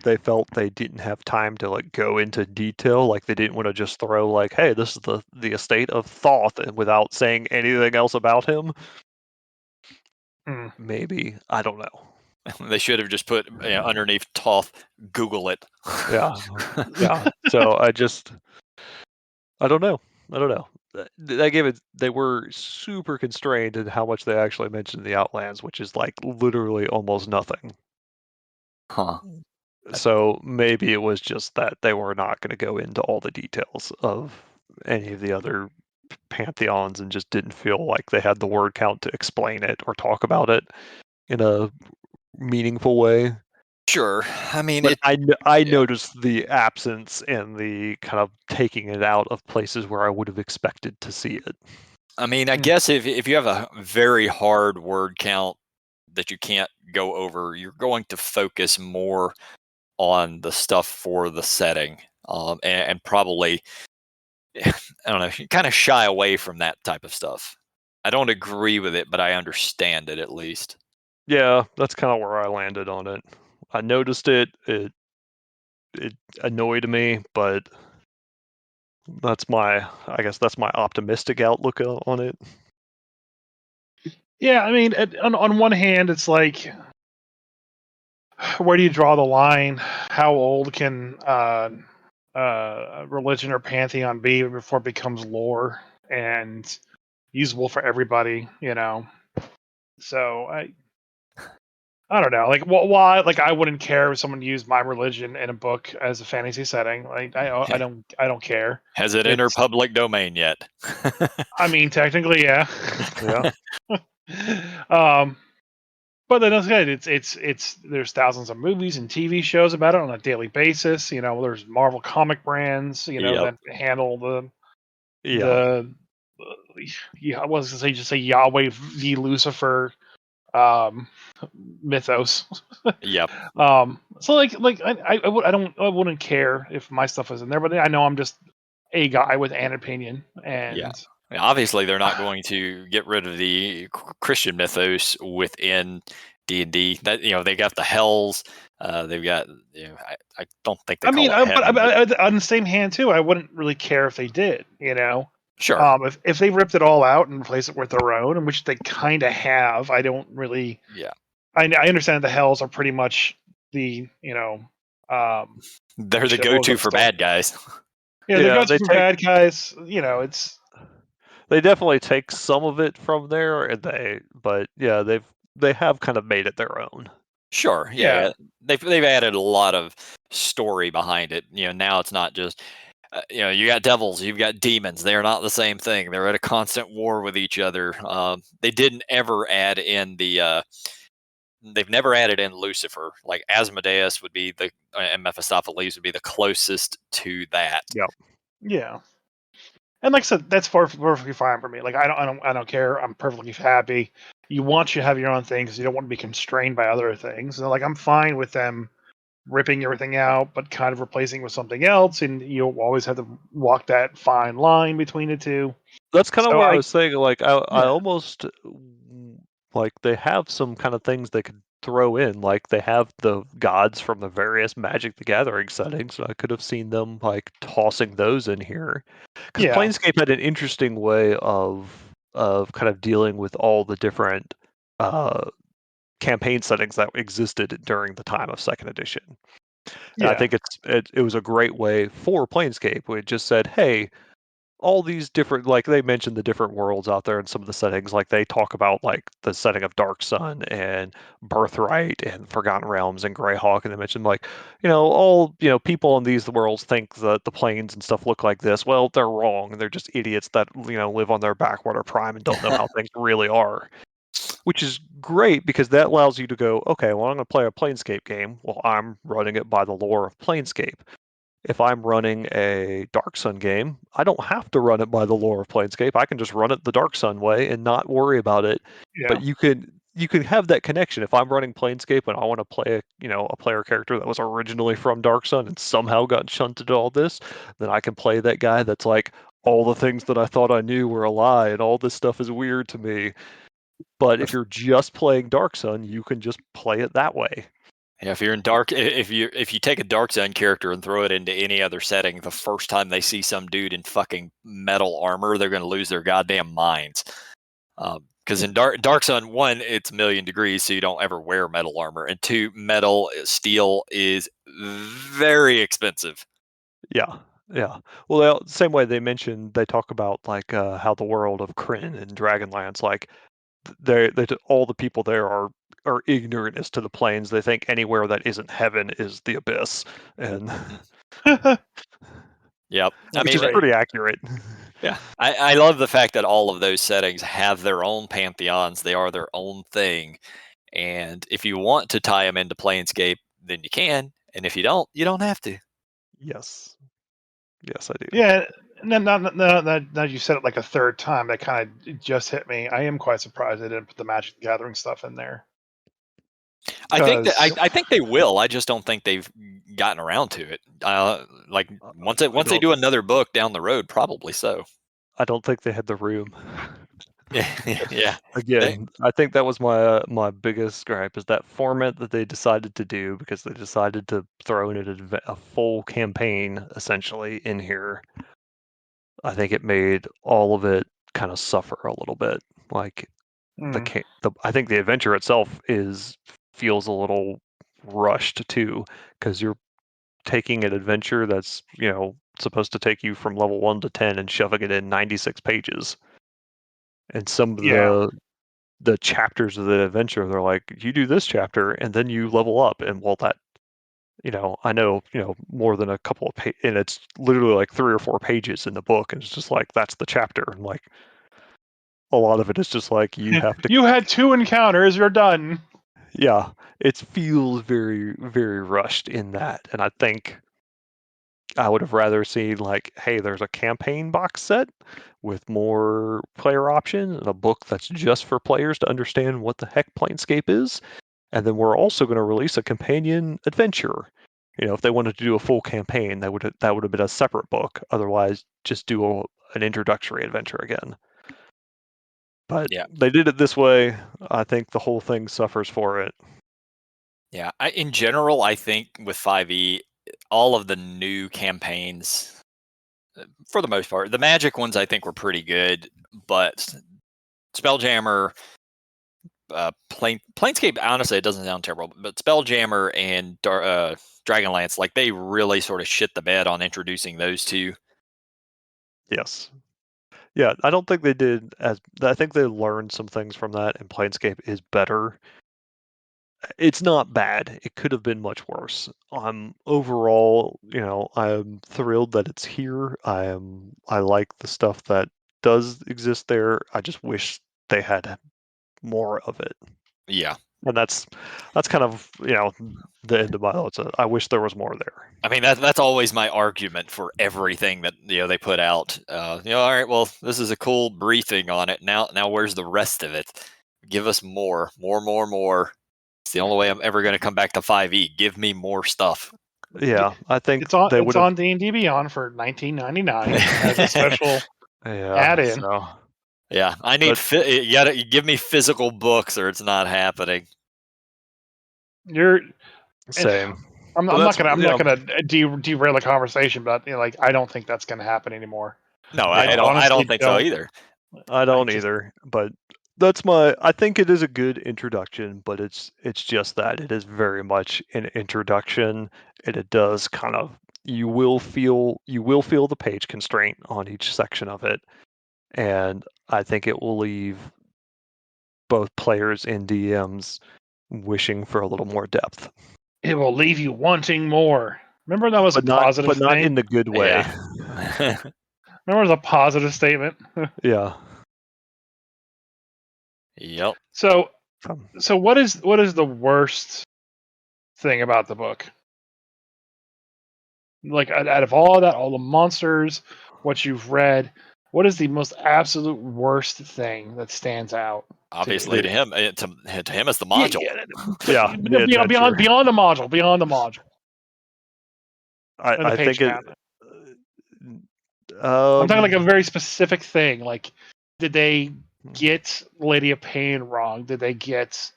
they felt they didn't have time to go into detail. Like they didn't want to just throw like, hey, this is the estate of Thoth, and without saying anything else about him. Maybe, I don't know. They should have just put underneath Thoth, Google it. Yeah. So I don't know. They were super constrained in how much they actually mentioned the Outlands, which is like literally almost nothing. Huh. So maybe it was just that they were not going to go into all the details of any of the other pantheons and just didn't feel like they had the word count to explain it or talk about it in a meaningful way. Sure. I mean, but I noticed the absence and the kind of taking it out of places where I would have expected to see it. I mean, I guess if you have a very hard word count that you can't go over, you're going to focus more on the stuff for the setting, and probably, I don't know, kind of shy away from that type of stuff. I don't agree with it, but I understand it at least. Yeah, that's kind of where I landed on it. I noticed it annoyed me, but I guess that's my optimistic outlook on it. Yeah, I mean, on one hand, it's like, where do you draw the line? How old can religion or pantheon be before it becomes lore and usable for everybody? So I don't know. Like, why? Like, I wouldn't care if someone used my religion in a book as a fantasy setting. Like, I don't care. Has it entered public domain yet? I mean, technically, yeah. Yeah. But then again, it's there's thousands of movies and TV shows about it on a daily basis. There's Marvel comic brands, that handle the I was gonna say just say Yahweh v Lucifer mythos. Yep. So I wouldn't care if my stuff was in there, but I know I'm just a guy with an opinion, and obviously they're not going to get rid of the Christian mythos within D&D. That they got the hells. They've got I don't think they. But on the same hand too, I wouldn't really care if they did. Sure. If they ripped it all out and replaced it with their own, and which they kind of have, I don't really. Yeah. I understand the hells are pretty much the They're the shit, what was go-to that for story? bad guys. Yeah, they Yeah, go to bad guys. It's they definitely take some of it from there, and but yeah, they have kind of made it their own. Sure, yeah. They've added a lot of story behind it. Now it's not just you got devils, you've got demons. They're not the same thing. They're at a constant war with each other. They didn't ever add in they've never added in Lucifer. Like Asmodeus would be and Mephistopheles would be the closest to that. yeah. And like I said, that's perfectly fine for me. Like I don't care. I'm perfectly happy. You want to have your own thing because you don't want to be constrained by other things. So like I'm fine with them ripping everything out, but kind of replacing with something else, and you always have to walk that fine line between the two. That's kind of So where I was saying, like, I yeah, almost like they have some kind of things they could throw in, like they have the gods from the various Magic the Gathering settings. I could have seen them like tossing those in here, because yeah, Planescape had an interesting way of kind of dealing with all the different uh, campaign settings that existed during the time of second edition. And I yeah, think it was a great way for Planescape. We just said, hey, all these different, like they mentioned the different worlds out there and some of the settings, like they talk about like the setting of Dark Sun and Birthright and Forgotten Realms and Greyhawk, and they mentioned like, all people in these worlds think that the planes and stuff look like this. Well, they're wrong. They're just idiots that live on their backwater prime and don't know how things really are. Which is great because that allows you to go, okay, well, I'm going to play a Planescape game. Well, I'm running it by the lore of Planescape. If I'm running a Dark Sun game, I don't have to run it by the lore of Planescape. I can just run it the Dark Sun way and not worry about it. yeah. But you can have that connection. If I'm running Planescape and I want to play a player character that was originally from Dark Sun and somehow got shunted to all this, then I can play that guy that's like, all the things that I thought I knew were a lie and all this stuff is weird to me. But if you're just playing Dark Sun, you can just play it that way. Yeah, if you're in if you take a Dark Sun character and throw it into any other setting, the first time they see some dude in fucking metal armor, they're going to lose their goddamn minds. Because in Dark Sun, one, it's 1,000,000 degrees, so you don't ever wear metal armor, and two, steel is very expensive. Yeah, yeah. Well, same way they talk about like how the world of Krynn and Dragonlance, like all the people there are ignorant as to the planes. They think anywhere that isn't heaven is the abyss, and Yep. I which mean, is pretty accurate. yeah, I love the fact that all of those settings have their own pantheons. They are their own thing. And if you want to tie them into Planescape, then you can. And if you don't have to. Yes, yes, I do. Yeah, and then now you said it like a third time. That kind of just hit me. I am quite surprised they didn't put the Magic the Gathering stuff in there. I think that Because I think they will. I just don't think they've gotten around to it. Like once they do another book down the road, probably so. I don't think they had the room. Yeah. Again, I think that was my biggest gripe, is that format that they decided to do, because they decided to throw in a full campaign essentially in here. I think it made all of it kind of suffer a little bit. Like I think the adventure itself feels a little rushed too, because you're taking an adventure that's supposed to take you from level 1 to 10 and shoving it in 96 pages. And some of yeah, the chapters of the adventure, they're like, you do this chapter and then you level up, and well, that I know more than a couple of pages, and it's literally like 3 or 4 pages in the book, and it's just like that's the chapter, and like a lot of it is just like you have to. you had 2 encounters. You're done. Yeah, it feels very, very rushed in that, and I think I would have rather seen like, hey, there's a campaign box set with more player options and a book that's just for players to understand what the heck Planescape is. And then we're also going to release a companion adventure. If they wanted to do a full campaign, that would have been a separate book. Otherwise, just do an introductory adventure again. But Yeah. they did it this way. I think the whole thing suffers for it. Yeah. In general, I think with 5e, all of the new campaigns, for the most part, the Magic ones I think were pretty good, but Spelljammer, Planescape, honestly, it doesn't sound terrible, but Spelljammer and Dragonlance, like they really sort of shit the bed on introducing those two. Yes. Yeah, I don't think they did as. I think they learned some things from that, and Planescape is better. It's not bad. It could have been much worse. Overall, I'm thrilled that it's here. I like the stuff that does exist there. I just wish they had more of it. Yeah. And that's kind of, the end of my thoughts. I wish there was more there. I mean, that's always my argument for everything that they put out. All right, well, this is a cool briefing on it. Now where's the rest of it? Give us more. It's the only way I'm ever going to come back to 5e. Give me more stuff. Yeah, I think it's on. they It's on D&D Beyond for $19.99 as a special add-in. So. Yeah, I need. You gotta give me physical books, or it's not happening. You're same. I'm not gonna derail the conversation, but I don't think that's gonna happen anymore. No, I don't think so either. I don't either. But I think it is a good introduction, but it's just that it is very much an introduction, and it does kind of you will feel the page constraint on each section of it, and I think it will leave both players and DMs wishing for a little more depth. It will leave you wanting more. Remember that was a positive but not thing? in the good way. Yeah. Remember it was a positive statement? Yeah. Yep. So what is the worst thing about the book? Like out of all that, all the monsters, what you've read, what is the most absolute worst thing that stands out? Obviously, to him, it's the module. Yeah, beyond the module. I think it. I'm talking like a very specific thing. Like, did they get Lady of Pain wrong? Did they get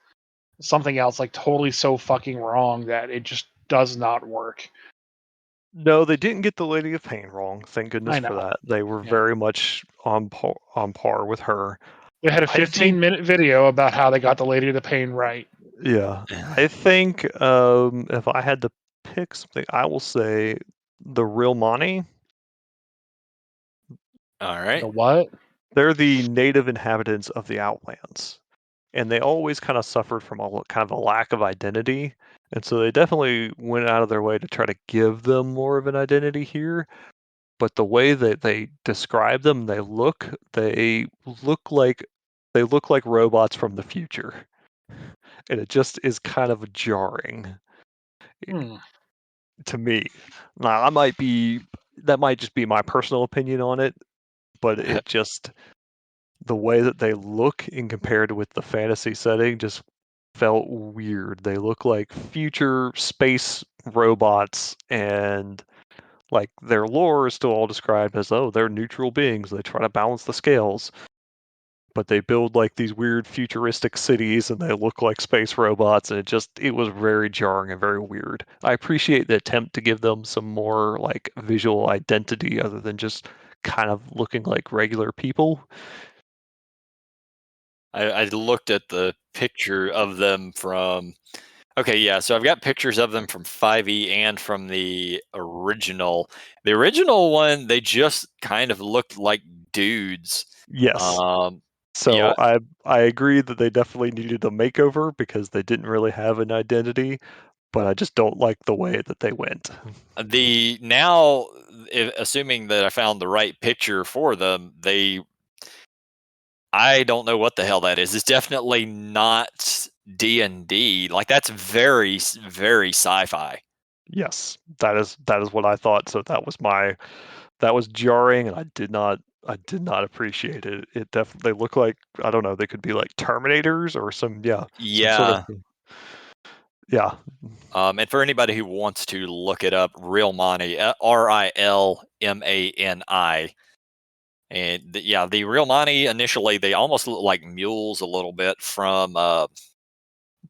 something else like totally so fucking wrong that it just does not work? No, they didn't get the Lady of Pain wrong. Thank goodness for that. They were very much on par with her. They had a 15-minute video about how they got the Lady of the Pain right. Yeah, I think if I had to pick something, I will say the Real Money. All right. The what? They're the native inhabitants of the Outlands, and they always kind of suffered from a lack of identity, and so they definitely went out of their way to try to give them more of an identity here. But the way that they describe them, they look like robots from the future, and it just is kind of jarring to me. Now, that might just be my personal opinion on it, but it just the way that they look in compared with the fantasy setting just felt weird. They look like future space robots, and like their lore is still all described as, oh, they're neutral beings. They try to balance the scales. But they build like these weird futuristic cities and they look like space robots, and it was very jarring and very weird. I appreciate the attempt to give them some more like visual identity other than just kind of looking like regular people. I looked at the picture of them from. Okay, yeah. So I've got pictures of them from 5e and from the original. The original one, they just kind of looked like dudes. Yes. So yeah. I agree that they definitely needed a makeover because they didn't really have an identity, but I just don't like the way that they went. Assuming that I found the right picture for them, I don't know what the hell that is. It's definitely not D&D. Like that's very, very sci-fi. Yes, that is what I thought. So that was jarring, and I did not appreciate it. It definitely looked like, I don't know, they could be like Terminators or some sort of. Yeah. And for anybody who wants to look it up, Real Money, Rilmani. And the Real Money, initially, they almost look like mules a little bit from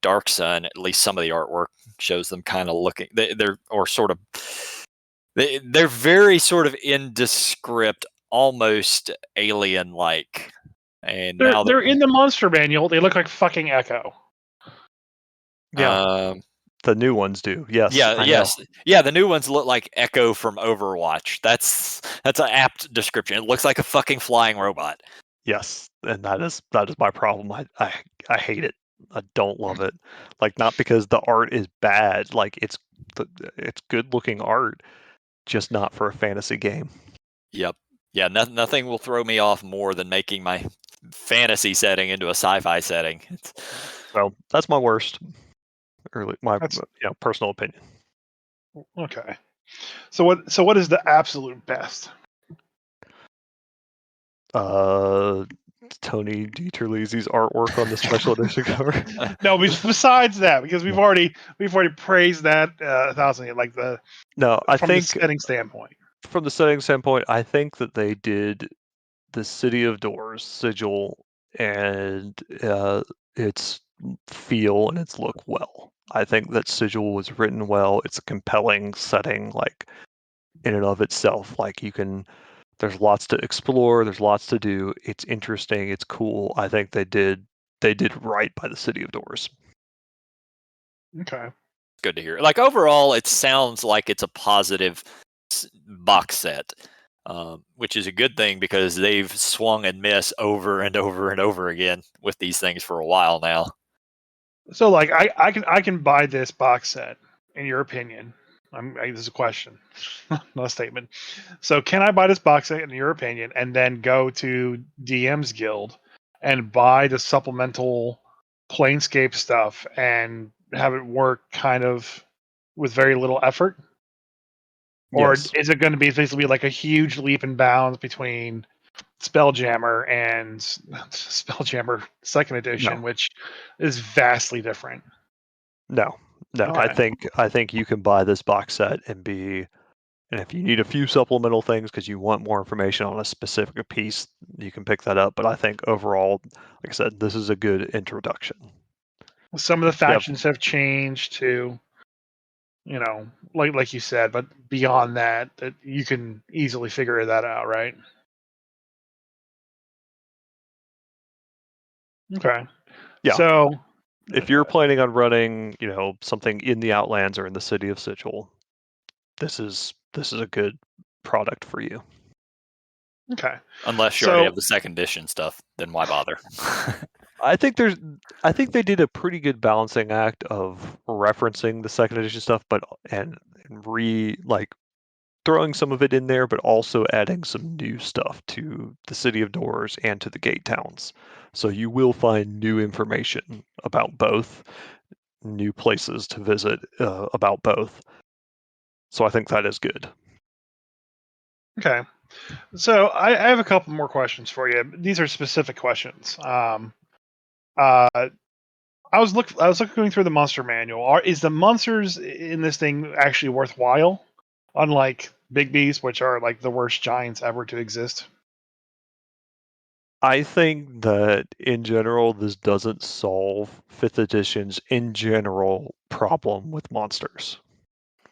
Dark Sun. At least some of the artwork shows them kind of looking. They're very sort of indescript, almost alien-like. And They're now they're in the monster manual. They look like fucking Echo. Yeah. The new ones do. Yes, I know. Yeah, the new ones look like Echo from Overwatch. That's an apt description. It looks like a fucking flying robot. Yes, and that is my problem. I hate it. I don't love it. Like, not because the art is bad. Like, it's good looking art, just not for a fantasy game. Yep. Yeah, nothing will throw me off more than making my fantasy setting into a sci-fi setting. So that's my worst. My That's personal opinion. okay. So what is the absolute best? Tony DiTerlizzi's artwork on the special edition cover. No, besides that, because we've already praised that 1,000. Like No, I from think the setting standpoint. from the setting standpoint, I think that they did the City of Doors sigil and its feel and its look well. I think that sigil was written well. It's a compelling setting, like in and of itself. Like there's lots to explore. There's lots to do. It's interesting. It's cool. I think they did right by the City of Doors. Okay. Good to hear. Like overall, it sounds like it's a positive box set, which is a good thing because they've swung and missed over and over and over again with these things for a while now. So like I can buy this box set in your opinion. This is a question, not a statement. So can I buy this box set in your opinion and then go to DM's Guild and buy the supplemental Planescape stuff and have it work kind of with very little effort? Or Yes. is it going to be basically like a huge leap and bounds between Spelljammer and Spelljammer Second Edition, which is vastly different? No. Okay. I think you can buy this box set and if you need a few supplemental things because you want more information on a specific piece, you can pick that up. But I think overall, like I said, this is a good introduction. Some of the Yep. factions have changed to, like you said, but beyond that you can easily figure that out, right? Okay. Yeah. So If you're planning on running, something in the Outlands or in the City of Sigil, this is a good product for you. okay. Unless you already have the second edition stuff, then why bother? I think they did a pretty good balancing act of referencing the second edition stuff, but throwing some of it in there, but also adding some new stuff to the City of Doors and to the Gate Towns. So you will find new information about both, new places to visit about both. So I think that is good. Okay. So I have a couple more questions for you. These are specific questions. I was looking through the monster manual. Is the monsters in this thing actually worthwhile? Unlike big beasts, which are like the worst giants ever to exist. I think that in general, this doesn't solve 5th edition's in general problem with monsters.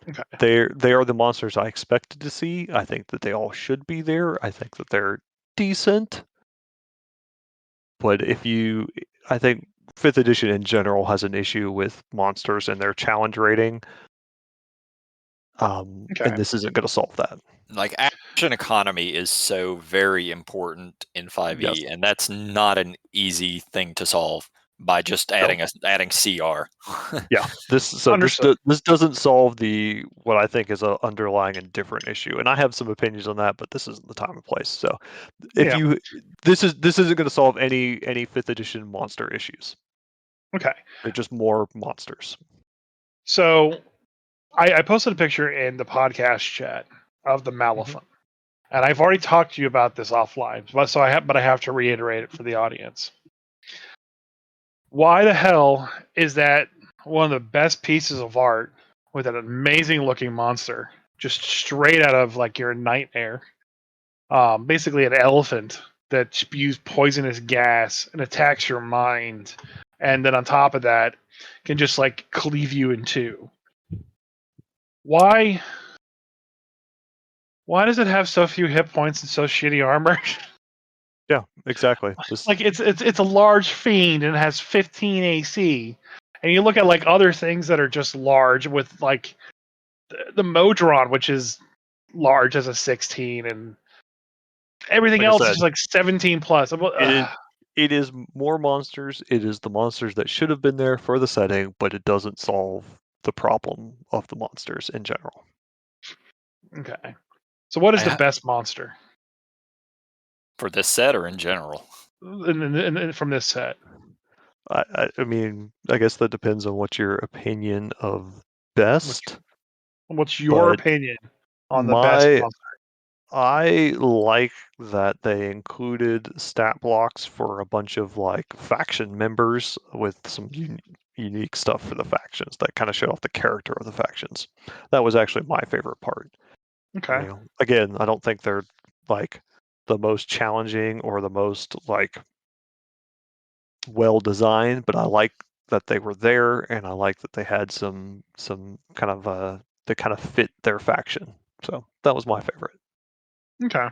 Okay. They are the monsters I expected to see. I think that they all should be there. I think that they're decent. But I think 5th edition in general has an issue with monsters and their challenge rating. And this isn't going to solve that. Like action economy is so very important in 5e, Yes. and that's not an easy thing to solve by just adding CR. Yeah, this doesn't solve what I think is a underlying and different issue, and I have some opinions on that, but this isn't the time and place. So, this isn't going to solve any 5th edition monster issues. Okay, they're just more monsters. So, I posted a picture in the podcast chat of the Malifant, and I've already talked to you about this offline, but I have to reiterate it for the audience. Why the hell is that one of the best pieces of art with an amazing looking monster, just straight out of like your nightmare? Basically an elephant that spews poisonous gas and attacks your mind, and then on top of that can just like cleave you in two. Why does it have so few hit points and so shitty armor? Yeah, exactly. Like it's a large fiend and it has 15 AC. And you look at like other things that are just large with like the Modron, which is large as a 16, and everything like I else is said, just like 17 plus. it is more monsters. It is the monsters that should have been there for the setting, but it doesn't solve the problem of the monsters in general. Okay. So what is the best monster for this set or in general? from this set? I mean, I guess that depends on what your opinion of best. What's your but opinion on the best monster? I like that they included stat blocks for a bunch of like faction members with some unique stuff for the factions that kind of showed off the character of the factions. That was actually my favorite part. Okay. You know, again, I don't think they're like the most challenging or the most like well designed, but I like that they were there, and I like that they had some kind of that kind of fit their faction. So that was my favorite. Okay.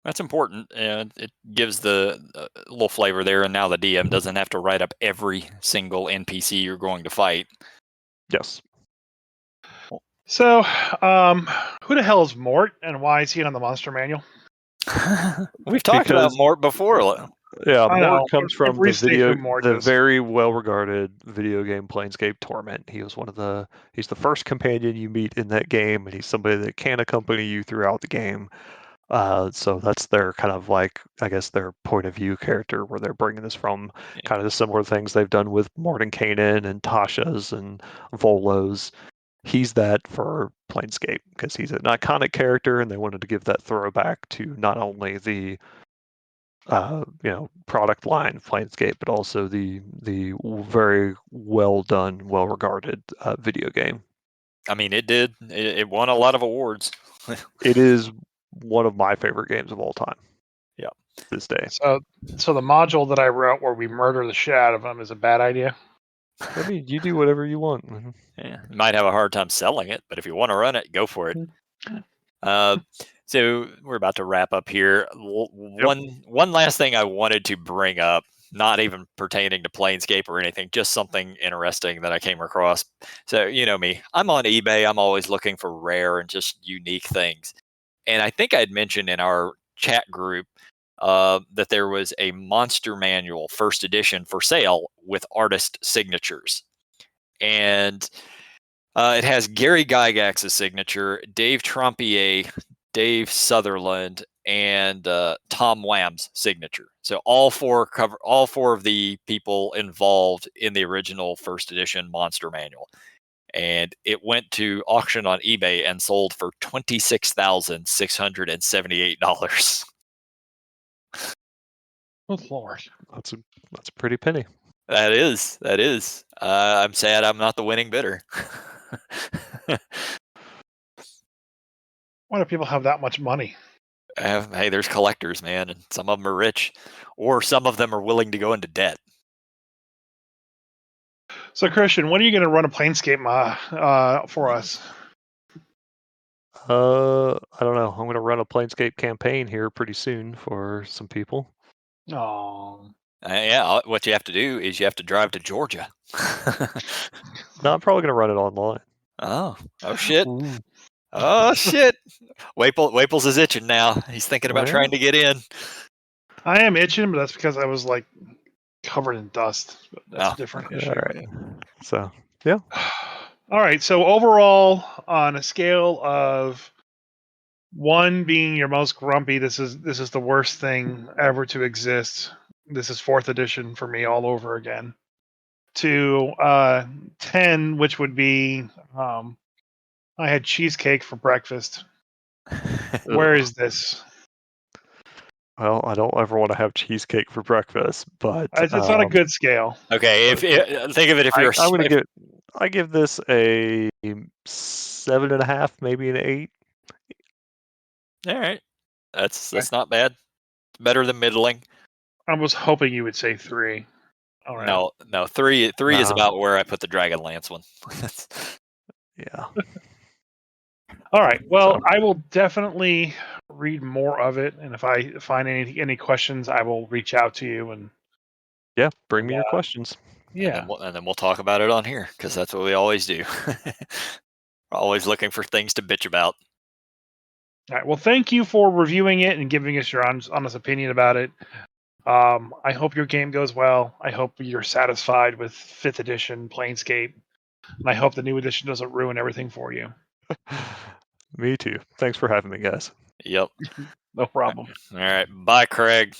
That's important, and it gives the little flavor there. And now the DM doesn't have to write up every single NPC you're going to fight. Yes. So, who the hell is Mort, and why is he on the monster manual? We've talked about Mort before. Yeah, I Mort know. comes from Restate who Mort the is. very well-regarded video game Planescape Torment. He was he's the first companion you meet in that game, and he's somebody that can accompany you throughout the game. So that's their kind of like, I guess, their point of view character, where they're bringing this from. Yeah. Kind of the similar things they've done with Mordenkainen and Tasha's and Volo's. He's that for Planescape because he's an iconic character, and they wanted to give that throwback to not only the product line Planescape, but also the very well done, well regarded video game. I mean, it did. It won a lot of awards. It is one of my favorite games of all time. Yeah, this day. So the module that I wrote where we murder the shit out of him is a bad idea. I mean, you do whatever you want. Yeah, you might have a hard time selling it, but if you want to run it, go for it. So we're about to wrap up here. One last thing I wanted to bring up, not even pertaining to Planescape or anything, just something interesting that I came across. So you know me, I'm on eBay. I'm always looking for rare and just unique things. And I think I'd mentioned in our chat group that there was a Monster Manual first edition for sale with artist signatures. And it has Gary Gygax's signature, Dave Trompier, Dave Sutherland, and Tom Wham's signature. So all four of the people involved in the original first edition Monster Manual. And it went to auction on eBay and sold for $26,678. Oh Lord, that's a pretty penny. That is. I'm sad I'm not the winning bidder. why do people have that much money? Hey, there's collectors, man, and some of them are rich, or some of them are willing to go into debt. So Kristian, when are you going to run a Planescape for us? I don't know. I'm going to run a Planescape campaign here pretty soon for some people. Oh. Yeah, what you have to do is you have to drive to Georgia. No, I'm probably going to run it online. Oh shit. Ooh. Oh shit. Waples is itching now. He's thinking about trying to get in. I am itching, but that's because I was like covered in dust. But that's a different issue. All right. So, yeah. All right. So overall, on a scale of 1 being your most grumpy, this is the worst thing ever to exist. This is 4th edition for me all over again. To 10, which would be I had cheesecake for breakfast. Where is this? Well, I don't ever want to have cheesecake for breakfast, but It's not a good scale. Okay, if think of it, if you're, I'm going to I give this a 7.5, maybe an 8. All right, that's not bad. Better than middling. I was hoping you would say 3. All right. No, three is about where I put the Dragonlance one. Yeah. All right. Well, So. I will definitely read more of it, and if I find any questions, I will reach out to you. And Yeah, bring me your questions. yeah, And then we'll talk about it on here because that's what we always do. We're always looking for things to bitch about. all right. Well, thank you for reviewing it and giving us your honest opinion about it. I hope your game goes well. I hope you're satisfied with 5th edition Planescape, and I hope the new edition doesn't ruin everything for you. Me too. Thanks for having me, guys. Yep. No problem. All right. Bye, Craig.